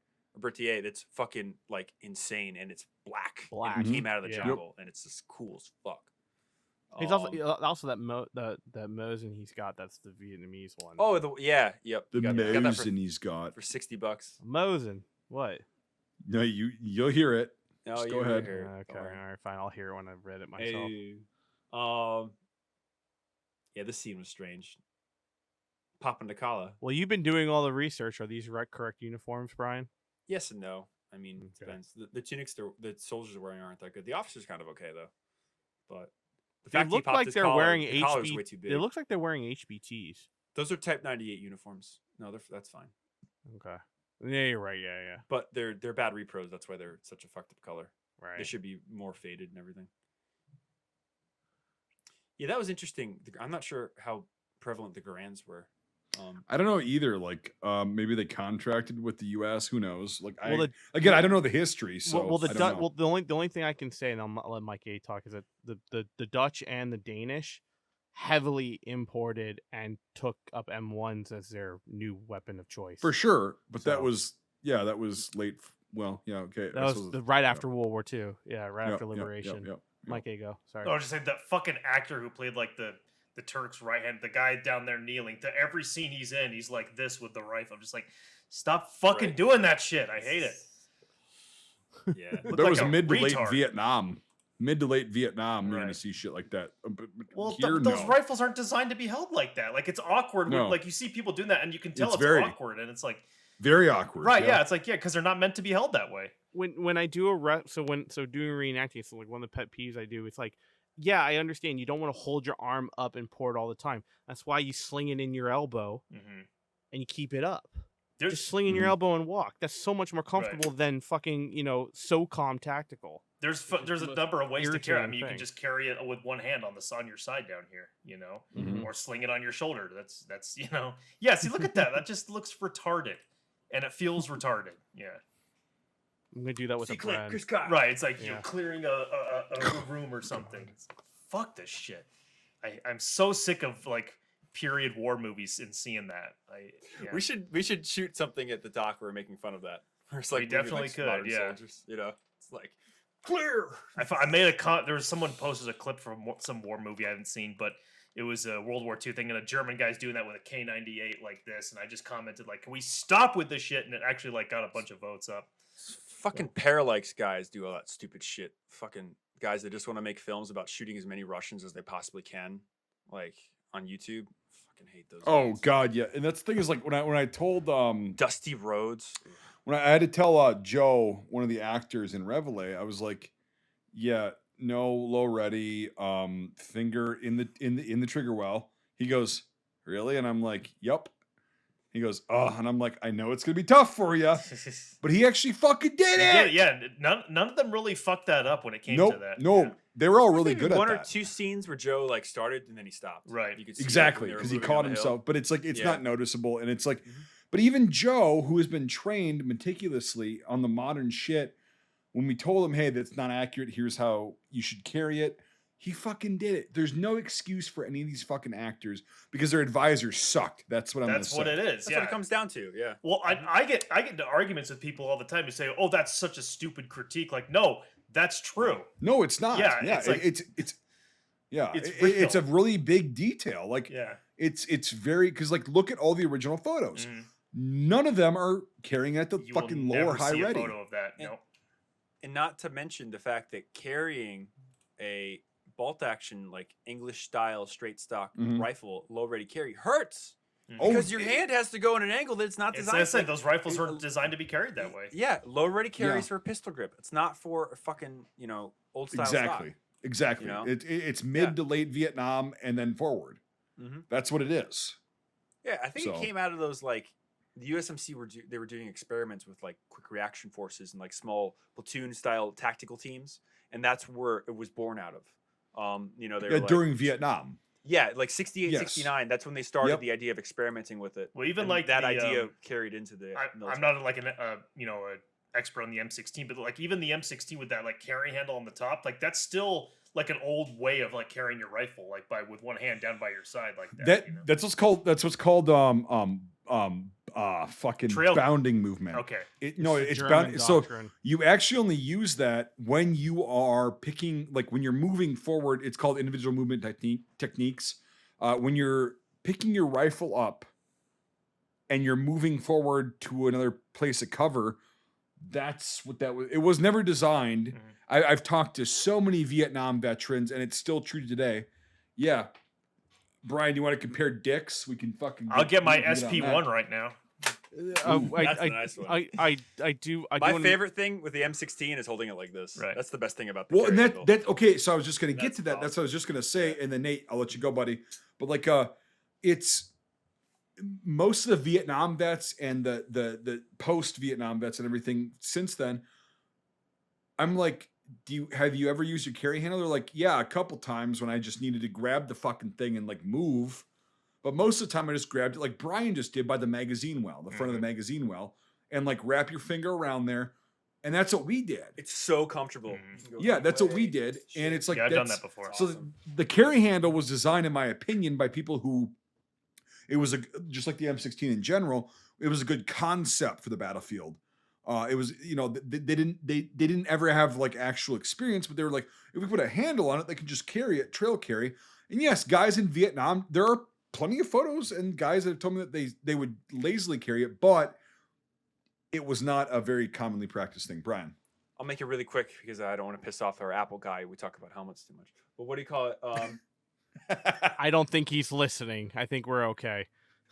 that's fucking like insane, and it's black. Black. And it came out of the Yeah. Yep. jungle, and it's just cool as fuck. He's also that Mosin he's got. That's the Vietnamese one. Yep. the you got that Mosin he's got. for $60. Mosin. What? No, you'll hear it. No, Just go you're ahead. here. Okay, all right, fine. I'll hear it when I've read it myself. Hey. Yeah, this scene was strange. popping the collar. Well, you've been doing all the research. Are these correct uniforms, Brian? Yes and no. I mean, it Okay. depends. The tunics the soldiers are wearing aren't that good. The officers kind of okay though, but the They fact he look popped like his they're collar, wearing the collar's way too HB. big. It looks like they're wearing HBTs. Those are Type 98 uniforms. No, that's fine. Okay. Yeah, you're right. Yeah. But they're bad repros. That's why they're such a fucked up color. Right. They should be more faded and everything. Yeah, that was interesting. I'm not sure how prevalent the Garands were. I don't know either. Like, maybe they contracted with the U.S. Who knows? Like, Well, I don't know the history. So I don't know. the only thing I can say, and I'll let Mike A talk, is that the Dutch and the Danish heavily imported and took up M1s as their new weapon of choice. For sure, but that So- was late. Well, yeah, okay. That was right after World War II. Yeah, right Yep, after yep, liberation. yep. Mike A, go. Sorry. I was just saying that fucking actor who played like the Turk's right hand, the guy down there kneeling. To every scene he's in, he's like this with the rifle. I'm just like, stop fucking Right. doing that shit. I hate it. Yeah. Looked That like was a mid to late retard. Vietnam. Mid to late Vietnam, you're gonna Right. see shit like that. But Well, here, those no. rifles aren't designed to be held like that. Like it's awkward. No. Like you see people doing that, and you can tell It's it's, very- awkward, and it's like, Very awkward. right? Yeah, it's like because they're not meant to be held that way. When I do doing reenacting, so like one of the pet peeves I do, it's like, yeah, I understand you don't want to hold your arm up and pour it all the time. That's why you sling it in your elbow Mm-hmm. and you keep it up. There's Just sling in your Mhm. elbow and walk. That's so much more comfortable than fucking SOCOM tactical. there's It's there's a the number of ways to carry. I irritating mean, you can thing. just carry it with one hand on your side down here, Mhm. or sling it on your shoulder. That's Yeah, see, look at that. That just looks retarded, and it feels retarded. Yeah. I'm gonna do that with a friend. Right, it's like you're Yeah. clearing a room or something. Fuck this shit. I'm so sick of like period war movies and seeing that. Yeah. We should shoot something at the dock where we're making fun of that. Where it's We moving, definitely like, could, modern yeah. soldiers, it's like clear. I made there was someone posted a clip from some war movie I hadn't seen, but it was a World War II thing, and a German guy's doing that with a K98 like this, and I just commented like, "Can we stop with this shit?" And it actually like got a bunch of votes up. Fucking Parallax guys do all that stupid shit. Fucking guys that just want to make films about shooting as many Russians as they possibly can, like on YouTube. Fucking hate those. Oh guys. God, yeah. And that's the thing is like when I told Dusty Roads. when I had to tell Joe, one of the actors in Reveille, I was like, yeah, no, low ready, finger in the trigger well. He goes, really? And I'm like, yep. He goes, oh, and I'm like, I know it's gonna be tough for you, but he actually fucking did it. Yeah, none of them really fucked that up when it came Nope, to that. no, Yeah. they were all really Maybe good one at or that. two scenes where Joe like started and then he stopped. Right. You could see Exactly, because because he caught himself. But it's like it's Yeah. not noticeable, and it's like, Mhm. but even Joe, who has been trained meticulously on the modern shit, when we told him, hey, that's not accurate, here's how you should carry it, he fucking did it. There's no excuse for any of these fucking actors because their advisors sucked. That's what I'm That's gonna what say. it is. That's Yeah. what it comes down to. Yeah. Well, I get into arguments with people all the time who say, "Oh, that's such a stupid critique." Like, no, that's true. No, it's not. Yeah, Yeah, it's like- it's a really big detail. Like Yeah. it's very because like look at all the original photos. Mhm. None of them are carrying at the You will fucking never lower high see a ready. photo of that. And- No. And not to mention the fact that carrying a bolt action like English style straight stock Mhm. rifle low ready carry hurts Oh, because your hand has to go in an angle that it's not It's, designed. I said for. those rifles it- were designed to be carried that way. Yeah, low ready carries Yeah. for a pistol grip. It's not for a fucking old style Exactly. Exactly. You know? It's mid Yeah. to late Vietnam and then forward. Mhm. That's what it is. Yeah, I think So- it came out of those like the USMC they were doing experiments with like quick reaction forces and like small platoon style tactical teams, and that's where it was born out of. They were like, During Vietnam. yeah, like 68, Yes. 69. That's when they started Yep. the idea of experimenting with it. Well, even And like that the, idea carried into the. I'm military. not like an expert on the M16, but like even the M16 with that like carry handle on the top, like that's still like an old way of like carrying your rifle, like with one hand down by your side, like that. That's what's called fucking Trail- bounding movement. Okay. It's the German bound. So doctrine. you actually only use that when you are picking, like when you're moving forward. It's called individual movement techniques. When you're picking your rifle up and you're moving forward to another place of cover, that's what that was. It was never designed. Mhm. I've talked to so many Vietnam veterans, and it's still true today. Yeah, Brian, do you want to compare dicks? We can fucking. I'll get my we can SP1 right now. That's the nice one. I do. My favorite thing with the M16 is holding it like this. Right. That's the best thing about the Well, and carry handle. that okay. So I was just gonna get That's to that. That's awesome. what I was just gonna say. And then Nate, I'll let you go, buddy. But like, it's most of the Vietnam vets and the post Vietnam vets and everything since then. I'm like, have you ever used your carry handle? They're like, yeah, a couple times when I just needed to grab the fucking thing and like move. But most of the time I just grabbed it like Brian just did by the magazine well, the front of the magazine well, and like wrap your finger around there. And that's what we did. It's so comfortable. Yeah, that's what we did. And it's like, I've done that before. So the carry handle was designed, in my opinion, by people who it was just like the M16 in general, it was a good concept for the battlefield. It was, they didn't ever have like actual experience, but they were like, if we put a handle on it, they can just carry it, trail carry. And yes, guys in Vietnam, there are plenty of photos and guys that have told me that they would lazily carry it, but it was not a very commonly practiced thing. Brian. I'll make it really quick because I don't want to piss off our Apple guy. We talk about helmets too much. But what do you call it? I don't think he's listening. I think we're okay.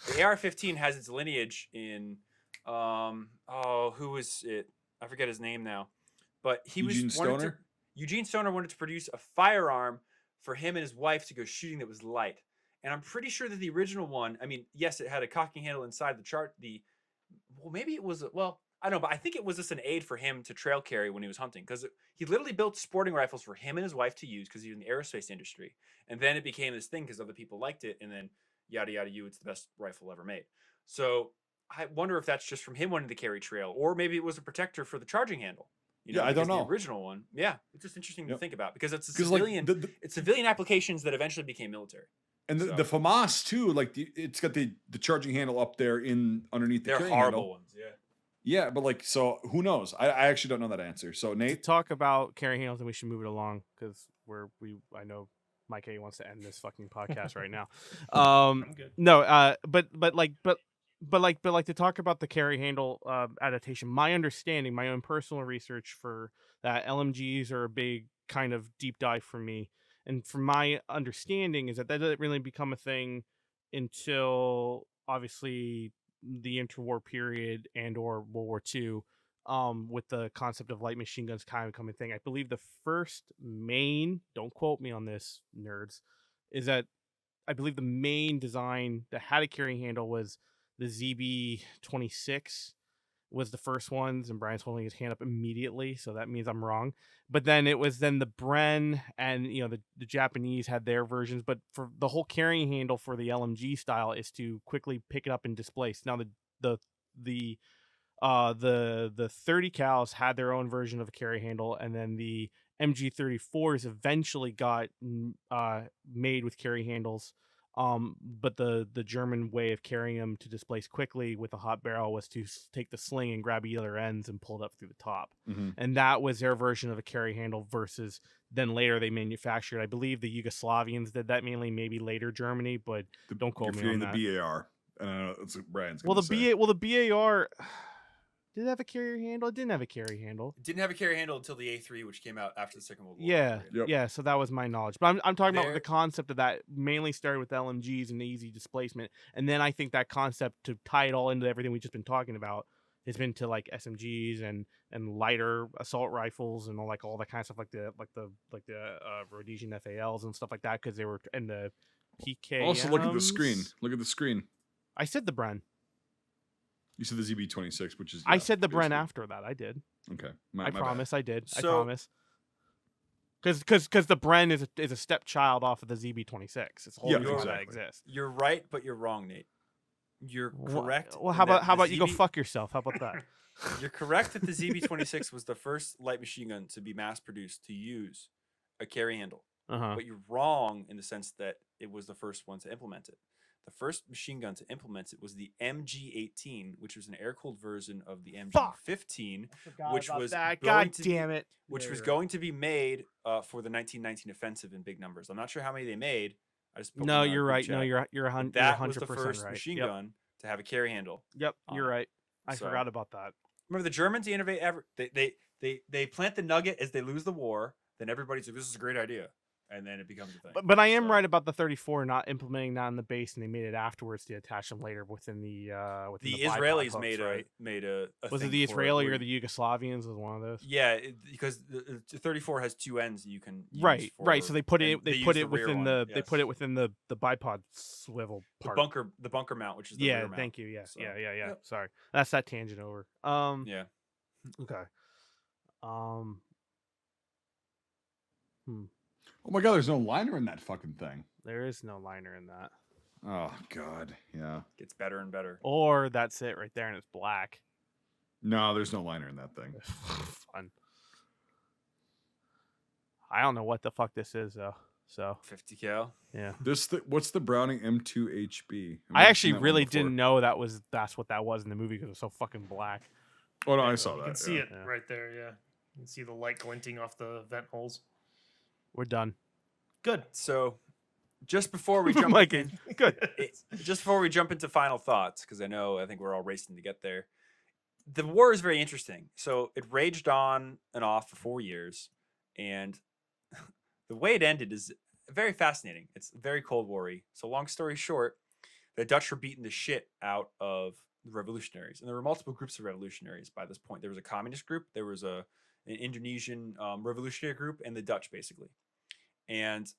The AR-15 has its lineage in who was it? I forget his name now. But Eugene Stoner wanted to produce a firearm for him and his wife to go shooting that was light. And I'm pretty sure that the original one, I mean, yes, it had a cocking handle inside the chart. Maybe it was, I don't know, but I think it was just an aid for him to trail carry when he was hunting, because he literally built sporting rifles for him and his wife to use because he was in the aerospace industry. And then it became this thing because other people liked it. And then yada, yada, it's the best rifle ever made. So I wonder if that's just from him wanting to carry trail, or maybe it was a protector for the charging handle. I don't know. The original one. Yeah. It's just interesting to think about because it's a civilian, it's civilian applications that eventually became military. And the FAMAS too, like it's got the charging handle up there underneath the carry handle. They're horrible ones, yeah. Yeah, but like, so who knows? I actually don't know that answer. So Nate, talk about carry handles, and we should move it along because I know Mike A wants to end this fucking podcast right now. I'm good. No, but to talk about the carry handle adaptation. My understanding, my own personal research for that, LMGs are a big kind of deep dive for me. And from my understanding is that didn't really become a thing until obviously the interwar period and or World War II, with the concept of light machine guns kind of becoming a thing. I believe the first main, don't quote me on this, nerds, is that I believe the main design that had a carrying handle was the ZB-26 was the first ones, and Brian's holding his hand up immediately, so that means I'm wrong. But then it was the Bren, and the Japanese had their versions. But for the whole carrying handle for the LMG style is to quickly pick it up and displace. Now the 30 cals had their own version of a carry handle, and then the MG34s eventually got made with carry handles. But the German way of carrying them to displace quickly with a hot barrel was to take the sling and grab either ends and pull it up through the top. Mm-hmm. And that was their version of a carry handle versus then later they manufactured. I believe the Yugoslavians did that mainly, maybe later Germany, but don't quote me on that. The BAR. It's Brian's. The BAR. Did it have a carrier handle? It didn't have a carry handle. It didn't have a carry handle until the A3, which came out after the Second World War. Yeah, Yep. yeah. So that was my knowledge. But I'm talking about the concept of that mainly started with LMGs and the easy displacement, and then I think that concept to tie it all into everything we've just been talking about has been to like SMGs and lighter assault rifles and all that kind of stuff, like the Rhodesian FALs and stuff like that, because they were in the PK. Also, look at the screen. Look at the screen. I said the Bren. You said the ZB-26, which is... I said the Bren after that. I did. Okay. I promise I did. I So- promise. Because the Bren is a stepchild off of the ZB-26. It's the whole reason why that exists. You're right, but you're wrong, Nate. You're correct. Well, how about you go fuck yourself? How about that? You're correct that the ZB-26 was the first light machine gun to be mass produced to use a carry handle. Uh-huh. But you're wrong in the sense that it was the first one to implement it. The first machine gun to implement it was the MG-18, which was an air-cooled version of the MG-15, which was going to be made for the 1919 offensive in big numbers. I'm not sure how many they made. No, you're right. No, you're 100%. That was the first right. machine gun to have a carry handle. Yep, you're right. I forgot about that. Remember the Germans innovate they plant the nugget as they lose the war. Then everybody's like, "This is a great idea." and then it becomes a thing. But I am So- right about the 34 not implementing that in the base, and they made it afterwards to attach them later within the the bipod Israelis hooks, made right? a Was it thing the for Israeli where or the Yugoslavians? Was one of those? Yeah, because the 34 has two ends you can use Right. for, So they put and it. They use put the it rear within one, the. They put yes. it within the bipod swivel the part. bunker mount, which is the Yeah. rear mount. Thank you. Yeah. So, Yeah. yep. Sorry, that's that tangent over. Yeah. Okay. Oh my god, there's no liner in that fucking thing. There is no liner in that. Oh god, yeah. Gets better and better. Or that's it right there, and it's black. No, there's no liner in that thing. Fun. I don't know what the fuck this is though. So 50 cal. yeah. What's the Browning M2HB? I actually really didn't know that's what that was in the movie because it was so fucking black. Oh no, I saw You that. can see yeah. it right there. Yeah, you can see the light glinting off the vent holes. We're done. Good. So, just before we jump Like, in, good. just before we jump into final thoughts, because I think we're all racing to get there. The war is very interesting. So it raged on and off for 4 years, and the way it ended is very fascinating. It's very Cold War-y. So long story short, the Dutch were beating the shit out of the revolutionaries, and there were multiple groups of revolutionaries by this point. There was a communist group, there was an Indonesian revolutionary group, and the Dutch basically. And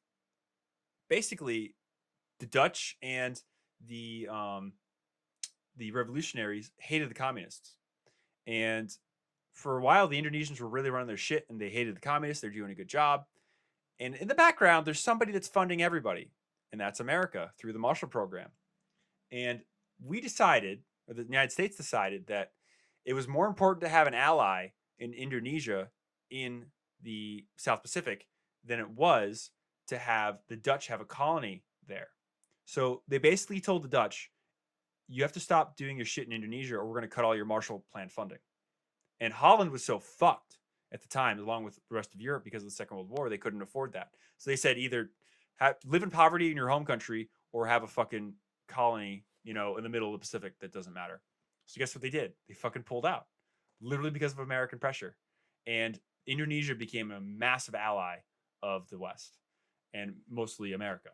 basically, the Dutch and the revolutionaries hated the communists. And for a while, the Indonesians were really running their shit, and they hated the communists. They're doing a good job. And in the background, there's somebody that's funding everybody, and that's America through the Marshall Program. And we decided, or the United States decided, that it was more important to have an ally in Indonesia in the South Pacific than it was to have the Dutch have a colony there. So they basically told the Dutch, you have to stop doing your shit in Indonesia or we're going to cut all your Marshall Plan funding. And Holland was so fucked at the time, along with the rest of Europe, because of the Second World War, they couldn't afford that. So they said either live in poverty in your home country or have a fucking colony, in the middle of the Pacific that doesn't matter. So guess what they did? They fucking pulled out, literally because of American pressure. And Indonesia became a massive ally of the West and mostly America.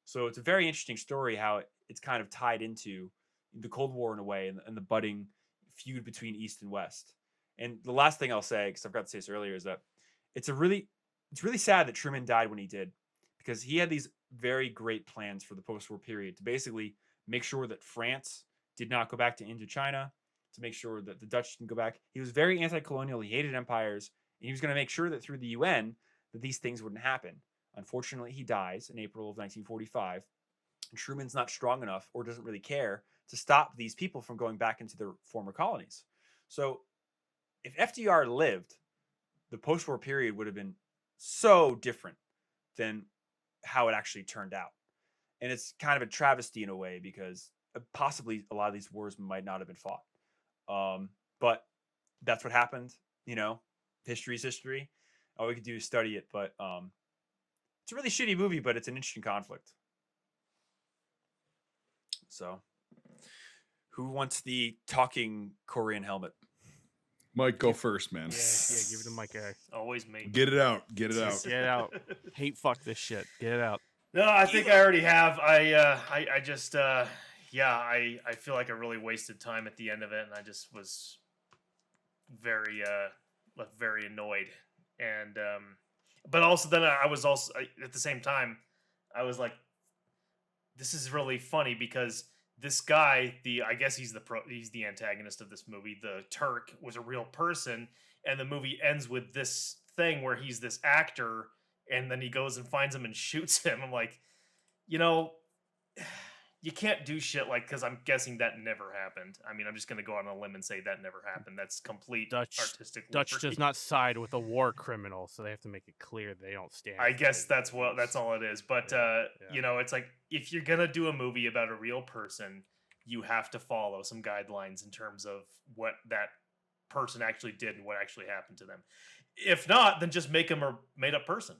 So it's a very interesting story how it's kind of tied into the Cold War in a way and the budding feud between East and West. And the last thing I'll say, because I forgot to say this earlier, is that it's really sad that Truman died when he did, because he had these very great plans for the post-war period to basically make sure that France did not go back to Indochina, to make sure that the Dutch didn't go back. He was very anti-colonial. He hated empires, and he was going to make sure that through the UN that these things wouldn't happen. Unfortunately, he dies in April of 1945, and Truman's not strong enough or doesn't really care to stop these people from going back into their former colonies. So if FDR lived, the post-war period would have been so different than how it actually turned out. And it's kind of a travesty in a way, because possibly a lot of these wars might not have been fought. But that's what happened. History's history. All we could do is study it. But it's a really shitty movie, but it's an interesting conflict. So, who wants the talking Korean helmet? Mike, go first, man. Yeah, give it to Mike. Always me. Get it out. Get it out. Get it out. Hate fuck this shit. Get it out. No, I think I already have. I just I feel like I really wasted time at the end of it, and I just was very annoyed. And but also then I was also at the same time I was like, this is really funny because this guy, I guess he's the antagonist of this movie, the Turk, was a real person, and the movie ends with this thing where he's this actor, and then he goes and finds him and shoots him. I'm like, you can't do shit like, because I'm guessing that never happened. I mean, I'm just gonna go on a limb and say that never happened. That's complete artistic. Dutch does not side with a war criminal, so they have to make it clear they don't stand. I guess that's all it is. But it's like, if you're gonna do a movie about a real person, you have to follow some guidelines in terms of what that person actually did and what actually happened to them. If not, then just make him a made-up person.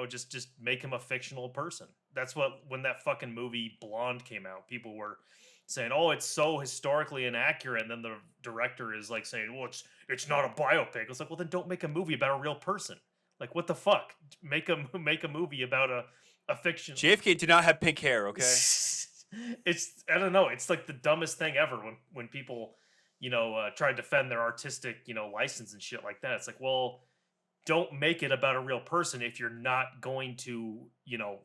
Just make him a fictional person. That's when that fucking movie Blonde came out, people were saying, oh, it's so historically inaccurate, and then the director is like saying, well, it's not a biopic. It's like, well, then don't make a movie about a real person. Like, what the fuck? Make a movie about a fiction. JFK did not have pink hair. Okay. It's I don't know. It's like the dumbest thing ever when people, try to defend their artistic, license and shit like that. It's like, well, don't make it about a real person if you're not going to,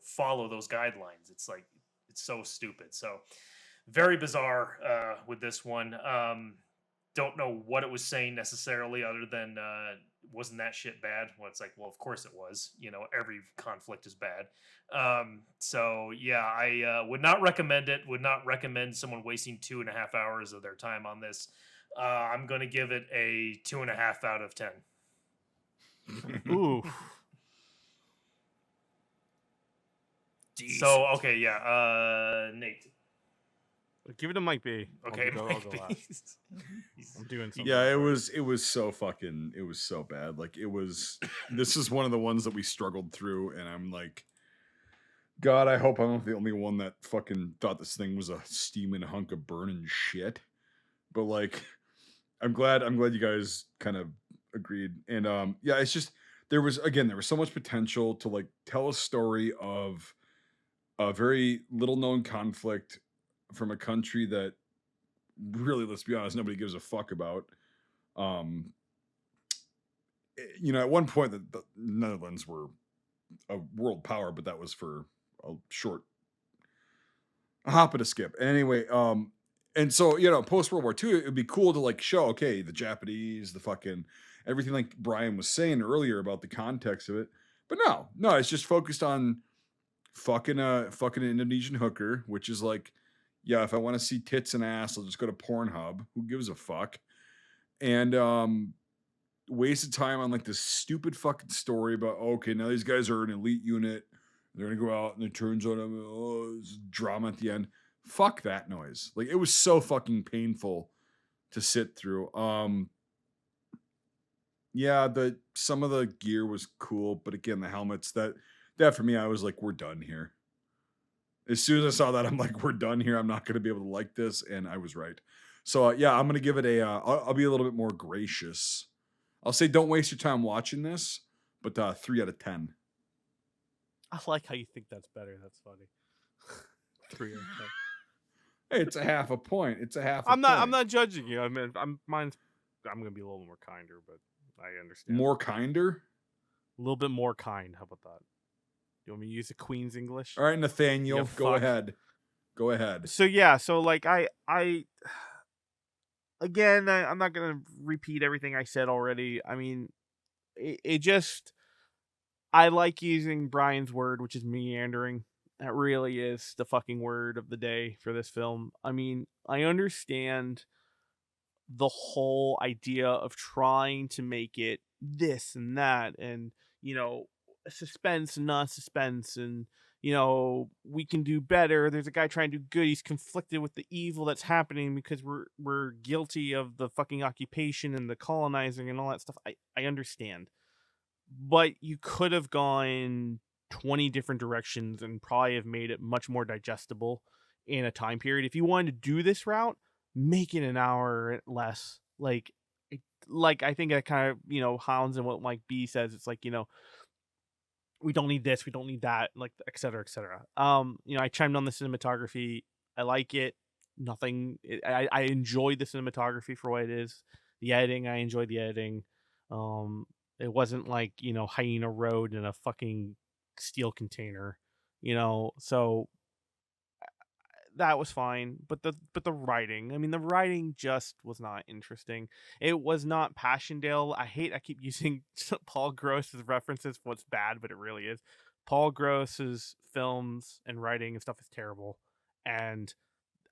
follow those guidelines. It's like, it's so stupid. So very bizarre with this one. Don't know what it was saying necessarily, other than wasn't that shit bad? Well, it's like, well, of course it was. Every conflict is bad. So yeah, I would not recommend it. Would not recommend someone wasting 2.5 hours of their time on this. I'm going to give it a 2.5 out of 10. Ooh. So okay, yeah, Nate. Give it to Mike B. Okay, I'll Mike go B. last. I'm doing something. Yeah, it was so bad. Like, this is one of the ones that we struggled through, and I'm like, God, I hope I'm not the only one that fucking thought this thing was a steaming hunk of burning shit. But like, I'm glad you guys kind of agreed. And yeah, it's just there was so much potential to like tell a story of a very little known conflict from a country that really, let's be honest, nobody gives a fuck about. At one point the Netherlands were a world power, but that was for a hop and a skip. Anyway, and so, post World War II, it would be cool to like show, okay, the Japanese, the fucking everything, like Brian was saying earlier about the context of it. But no, it's just focused on fucking an Indonesian hooker, which is like, yeah, if I want to see tits and ass, I'll just go to Pornhub. Who gives a fuck? And wasted time on like this stupid fucking story about, okay, now these guys are an elite unit. They're gonna go out and it turns out, it's drama at the end. Fuck that noise. Like, it was so fucking painful to sit through. Yeah, some of the gear was cool, but again, the helmets, that for me, I was like, we're done here. As soon as I saw that, I'm like, we're done here. I'm not going to be able to like this, and I was right. So yeah, I'm going to give it a. I'll be a little bit more gracious. I'll say, don't waste your time watching this, but 3 out of 10. I like how you think that's better. That's funny. 3 out of 10. Hey, it's a half a point. I'm not judging you. I mean, I'm gonna be a little more kinder, but I understand. More kinder? A little bit more kind. How about that? You want me to use the Queen's English? All right, Nathaniel, Yeah, go fuck. ahead. Go ahead. So yeah, so like I again, I'm not gonna repeat everything I said already. I mean, it just, I like using Brian's word, which is meandering. That really is the fucking word of the day for this film. I mean, I understand the whole idea of trying to make it this and that, and suspense and non-suspense, and we can do better. There's a guy trying to do good. He's conflicted with the evil that's happening because we're guilty of the fucking occupation and the colonizing and all that stuff. I understand, but you could have gone 20 different directions and probably have made it much more digestible in a time period. If you wanted to do this route, make it an hour less. Like I think that kind of, Hounds and what Mike B says, it's like, we don't need this, we don't need that, like, et cetera, et cetera. I chimed on the cinematography. I like it. I enjoyed the cinematography for what it is. The editing, I enjoyed the editing. It wasn't like, Hyena Road in a fucking steel container, so that was fine. But the writing, I mean, the writing just was not interesting. It was not Passchendaele. I keep using Paul Gross's references for what's bad, but it really is. Paul Gross's films and writing and stuff is terrible, and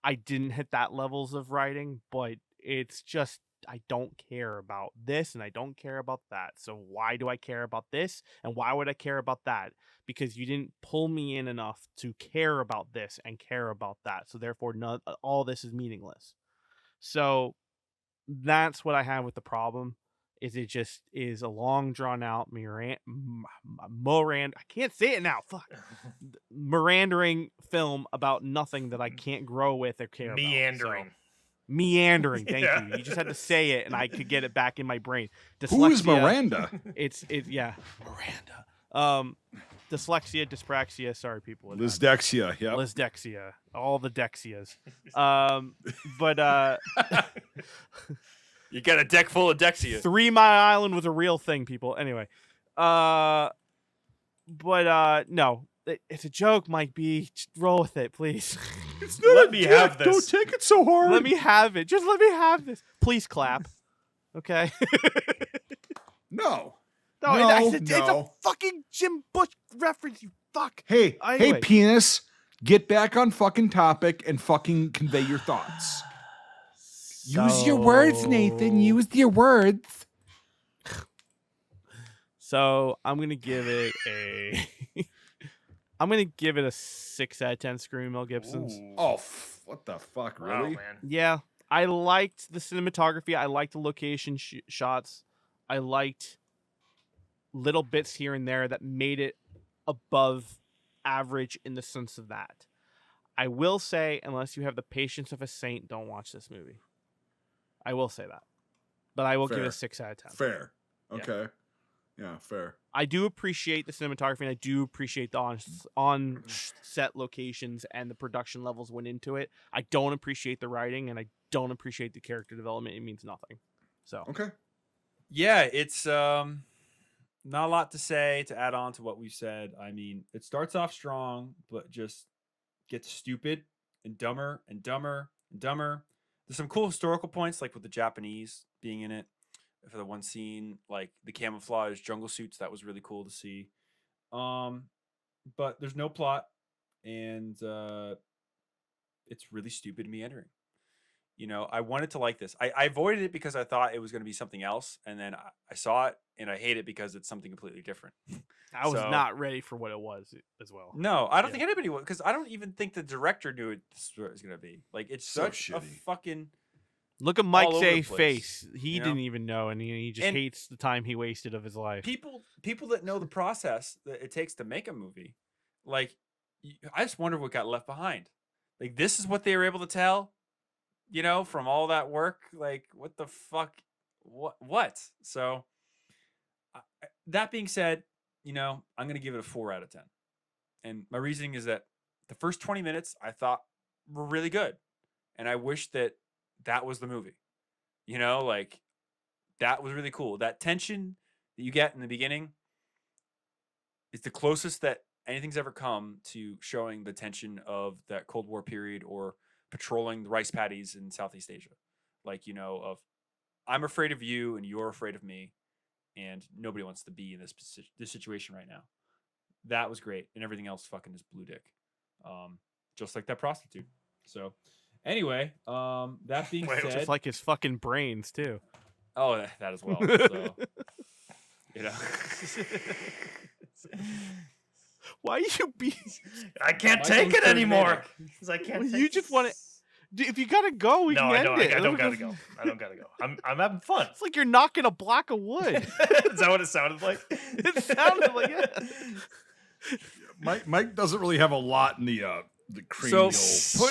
I didn't hit that levels of writing, but it's just, I don't care about this and I don't care about that. So why do I care about this and why would I care about that? Because you didn't pull me in enough to care about this and care about that. So therefore, all this is meaningless. So that's what I have with the problem. Is it just is a long drawn out I can't say it now. Fuck. Meandering film about nothing that I can't grow with or care Meandering. about. Meandering. Thank Yeah. you. You just had to say it, and I could get it back in my brain. Who is Dyslexia- Miranda? It's Miranda. Dyslexia, dyspraxia. Sorry, people. with that. Lisdexia. Yep. Lisdexia. All the dexias. But You got a deck full of Dexia. 3 Mile Island was a real thing, people. Anyway, but no, it's a joke, Mike B. Just roll with it, please. It's not Let a me dick. have this. Don't take it so hard. Let me have it. Just let me have this. Please clap. Okay. No. No, No, it's a no. fucking Jim Bush reference. You fuck. Hey, Anyway. hey, penis. Get back on fucking topic and fucking convey your thoughts. Use your words, Nathan. Use your words. So I'm gonna give it a. I'm gonna give it a 6 out of 10. Screaming Mel Gibson's. Ooh. Oh, what the fuck, Wow, really? man. Yeah, I liked the cinematography. I liked the location shots. I liked little bits here and there that made it above average in the sense of that. I will say, unless you have the patience of a saint, don't watch this movie. I will say that. But I will give it Fair. a 6 out of 10. Fair. Yeah. Okay. Yeah, fair. I do appreciate the cinematography, and I do appreciate the on set locations and the production levels went into it. I don't appreciate the writing, and I don't appreciate the character development. It means nothing. So Okay. Yeah, it's not a lot to say to add on to what we said. I mean, it starts off strong, but just gets stupid and dumber and dumber and dumber. There's some cool historical points, like with the Japanese being in it. For the one scene, like the camouflage jungle suits, that was really cool to see. But there's no plot, and it's really stupid and meandering. You know, I wanted to like this. I avoided it because I thought it was going to be something else, and then I saw it, and I hate it because it's something completely different. I was So- not ready for what it was as well. No, I don't Yeah. think anybody was, because I don't even think the director knew it was going to be. Like, it's So such a shitty. fucking... Look at Mike's over the A place, face. He you know? didn't even know, and he just And- hates the time he wasted of his life. people that know the process that it takes to make a movie, like, I just wonder what got left behind. Like, this is what they were able to tell, you know, from all that work. Like, what the fuck? What? So, that being said, you know, I'm gonna give it a 4 out of 10, and my reasoning is that the first 20 minutes I thought were really good, and I wish that was the movie. You know, like, that was really cool. That tension that you get in the beginning is the closest that anything's ever come to showing the tension of that Cold War period or patrolling the rice paddies in Southeast Asia. Like, you know, of I'm afraid of you and you're afraid of me, and nobody wants to be in this situation right now. That was great, and everything else fucking is blue dick. Just like that prostitute. So anyway, that being Wait, said, Just like his fucking brains too. oh, that as well. So, you know. Why are you be? I can't Michael's take it so anymore. manic. 'Cause I can't. Well, take you just wanna- If you gotta go, we No, can I end don't. it. I don't gotta go. I don't gotta go. I'm having fun. It's like you're knocking a block of wood. Is that what it sounded like? It sounded like it. Mike doesn't really have a lot in the cranial. So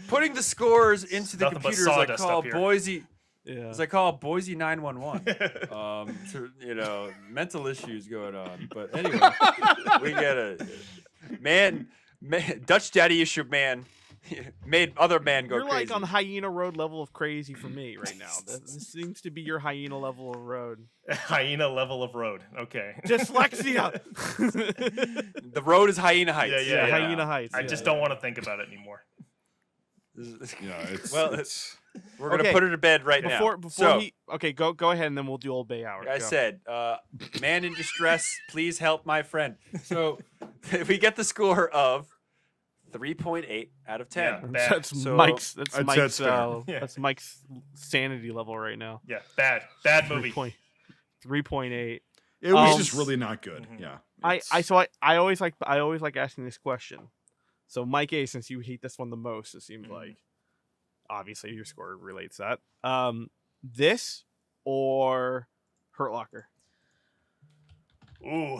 putting the scores into the Nothing but computers, I sawdust call up here. Boise. Yeah. As I call Boise 911. To, you know, mental issues going on. But anyway, we get a man, Dutch daddy issue man made other man go You're crazy. like on hyena road level of crazy for me right now. This seems to be your hyena level of road. Hyena level of road. Okay. Dyslexia. The road is hyena heights. Yeah, yeah. hyena heights. I yeah, just yeah. don't want to think about it anymore. Yeah, it's Well, it's We're gonna Okay, put her to bed right Before now. before he okay, go ahead and then we'll do Old Bay Hour. I Go. said, man in distress, please help my friend. So we get the score of 3.8 out of 10. Yeah, bad. That's So- Mike's. I'd say it's fair. Yeah. That's Mike's sanity level right now. Yeah, bad movie. 3.8. it was Um, just really not good. Mhm. Yeah. I always like asking this question. So Mike A, since you hate this one the most, it seems Mhm. like obviously your score relates that. This or Hurt Locker? Ooh,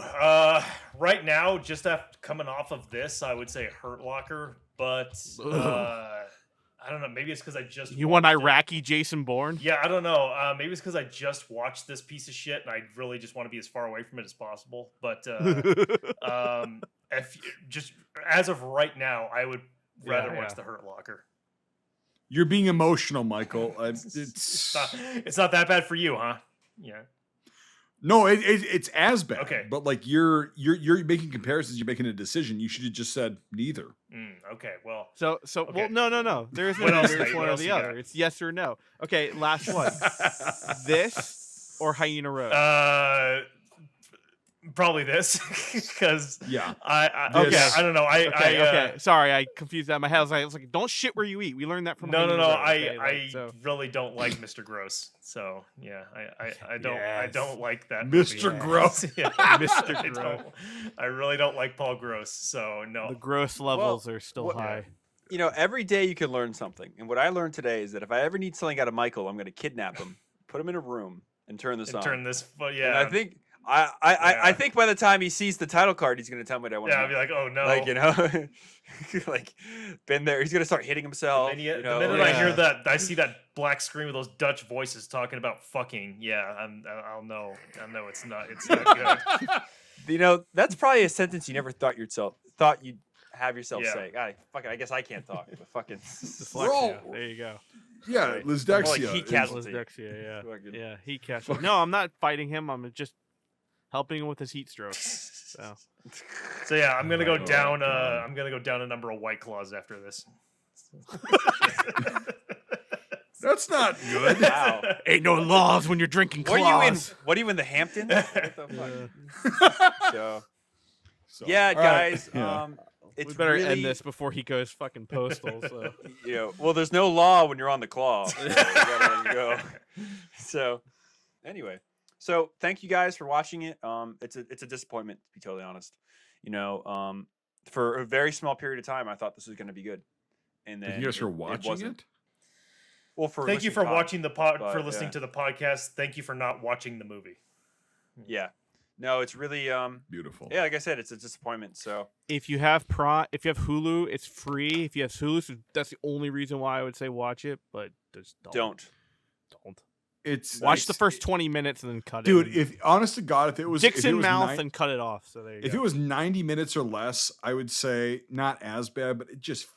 right now, just after coming off of this, I would say Hurt Locker, but I don't know. Maybe it's because I just You want watched it. Iraqi Jason Bourne? Yeah, I don't know. Maybe it's because I just watched this piece of shit and I really just want to be as far away from it as possible. But if just as of right now, I would rather watch The Hurt Locker. You're being emotional, Michael. It's not that bad for you, huh? Yeah. No, it's as bad. Okay. But like you're making comparisons. You're making a decision. You should have just said neither. Okay. Well. So Okay. well, no. There's What no else, there's Nate? one What or else the you other. got? It's yes or no. Okay, last one. This or Hyena Road? Probably this because Yeah. I don't know. Okay. Sorry, I confused that in my head. I was like, don't shit where you eat. We learned that from No. Hyena Road, okay? I really don't like Mr. Gross. So yeah, I don't like that. Mr. movie. Gross. Yeah, Mr. Gross. I really don't like Paul Gross. So no. The gross levels are still high. You know, every day you can learn something. And what I learned today is that if I ever need something out of Michael, I'm going to kidnap him, put him in a room, and turn this on. Turn this. But And yeah. I think I think by the time he sees the title card, he's going to tell me that I want Yeah, I'll be like, oh no. like, you know, like been there. He's going to start hitting himself. And you the know, minute like- I hear that, I see that black screen with those Dutch voices talking about fucking. Yeah, I'll know. I know it's not good. You know, that's probably a sentence you never thought you'd have yourself Yeah. say. I guess I can't talk, but fucking Dyslexia. There you go. Yeah, Right. Lysdexia. More like heat is- casualty. Dyslexia, yeah. Fucking- Yeah, heat casualty. No, I'm not fighting him. I'm just helping him with his heat stroke. So. So yeah, I'm gonna go Oh, down. God. I'm gonna go down a number of White Claws after this. That's not good. Wow. Ain't no laws when you're drinking What claws. are you in the Hamptons? What the fuck? So, So, yeah, all right, guys. yeah. It's We better really, end this before he goes fucking postal. So. You know, well, there's no law when you're on the claw. So you gotta let it go. So, anyway, so thank you guys for watching it. It's a disappointment to be totally honest. You know, for a very small period of time, I thought this was going to be good, and then You guys are it watching wasn't. it? Well, for Thank you for listening watching the pod, for but, listening yeah. to the podcast. Thank you for not watching the movie. Yeah, no, it's really Beautiful. yeah, like I said, it's a disappointment. So If you have Hulu, it's free. If you have Hulu, so that's the only reason why I would say watch it. But just don't. It's Watch the it's- first 20 minutes and then cut dude. it. If honest to God, if it was Dicks if it in was mouth nine- and cut it off. So there you if go. it was 90 minutes or less, I would say not as bad, but it just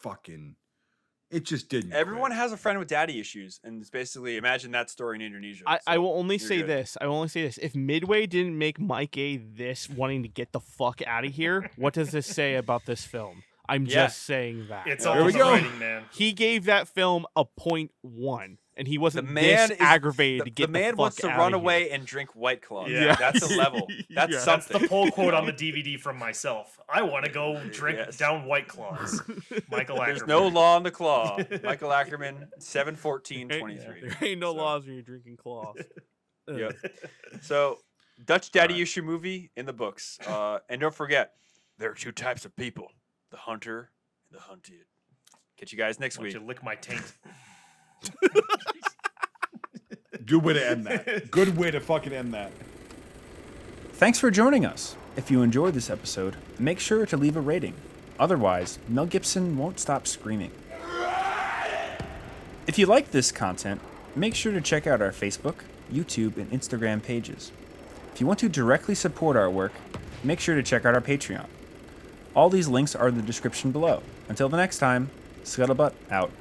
didn't. everyone quit. has a friend with daddy issues, and it's basically imagine that story in Indonesia. I So, will only you're say good. this. I will only say this. If Midway didn't make Mike A this wanting to get the fuck out of here, what does this say about this film? I'm Yeah. just saying that. It's There all we in the go. writing, man. He gave that film a 0.1, and he wasn't man this is- aggravated to The get man fuck wants to outta run here. away and drink White Claw. Yeah. That's a level. That's Yeah. That's something. the pull quote on the DVD from myself. I want to go drink Yes. down White Claws. Michael Ackerman. There's no law on the claw. Michael Ackerman, 7/14/23. There ain't no So- laws when you're drinking claws. Yep. So, Dutch daddy Alright. issue movie in the books. And don't forget, there are two types of people: the hunter and the hunted. Catch you guys next Why don't week. you lick my taint? Good way to end that. Good way to fucking end that. Thanks for joining us. If you enjoyed this episode, make sure to leave a rating. Otherwise, Mel Gibson won't stop screaming. If you like this content, make sure to check out our Facebook, YouTube, and Instagram pages. If you want to directly support our work, make sure to check out our Patreon. All these links are in the description below. Until the next time, Scuttlebutt out.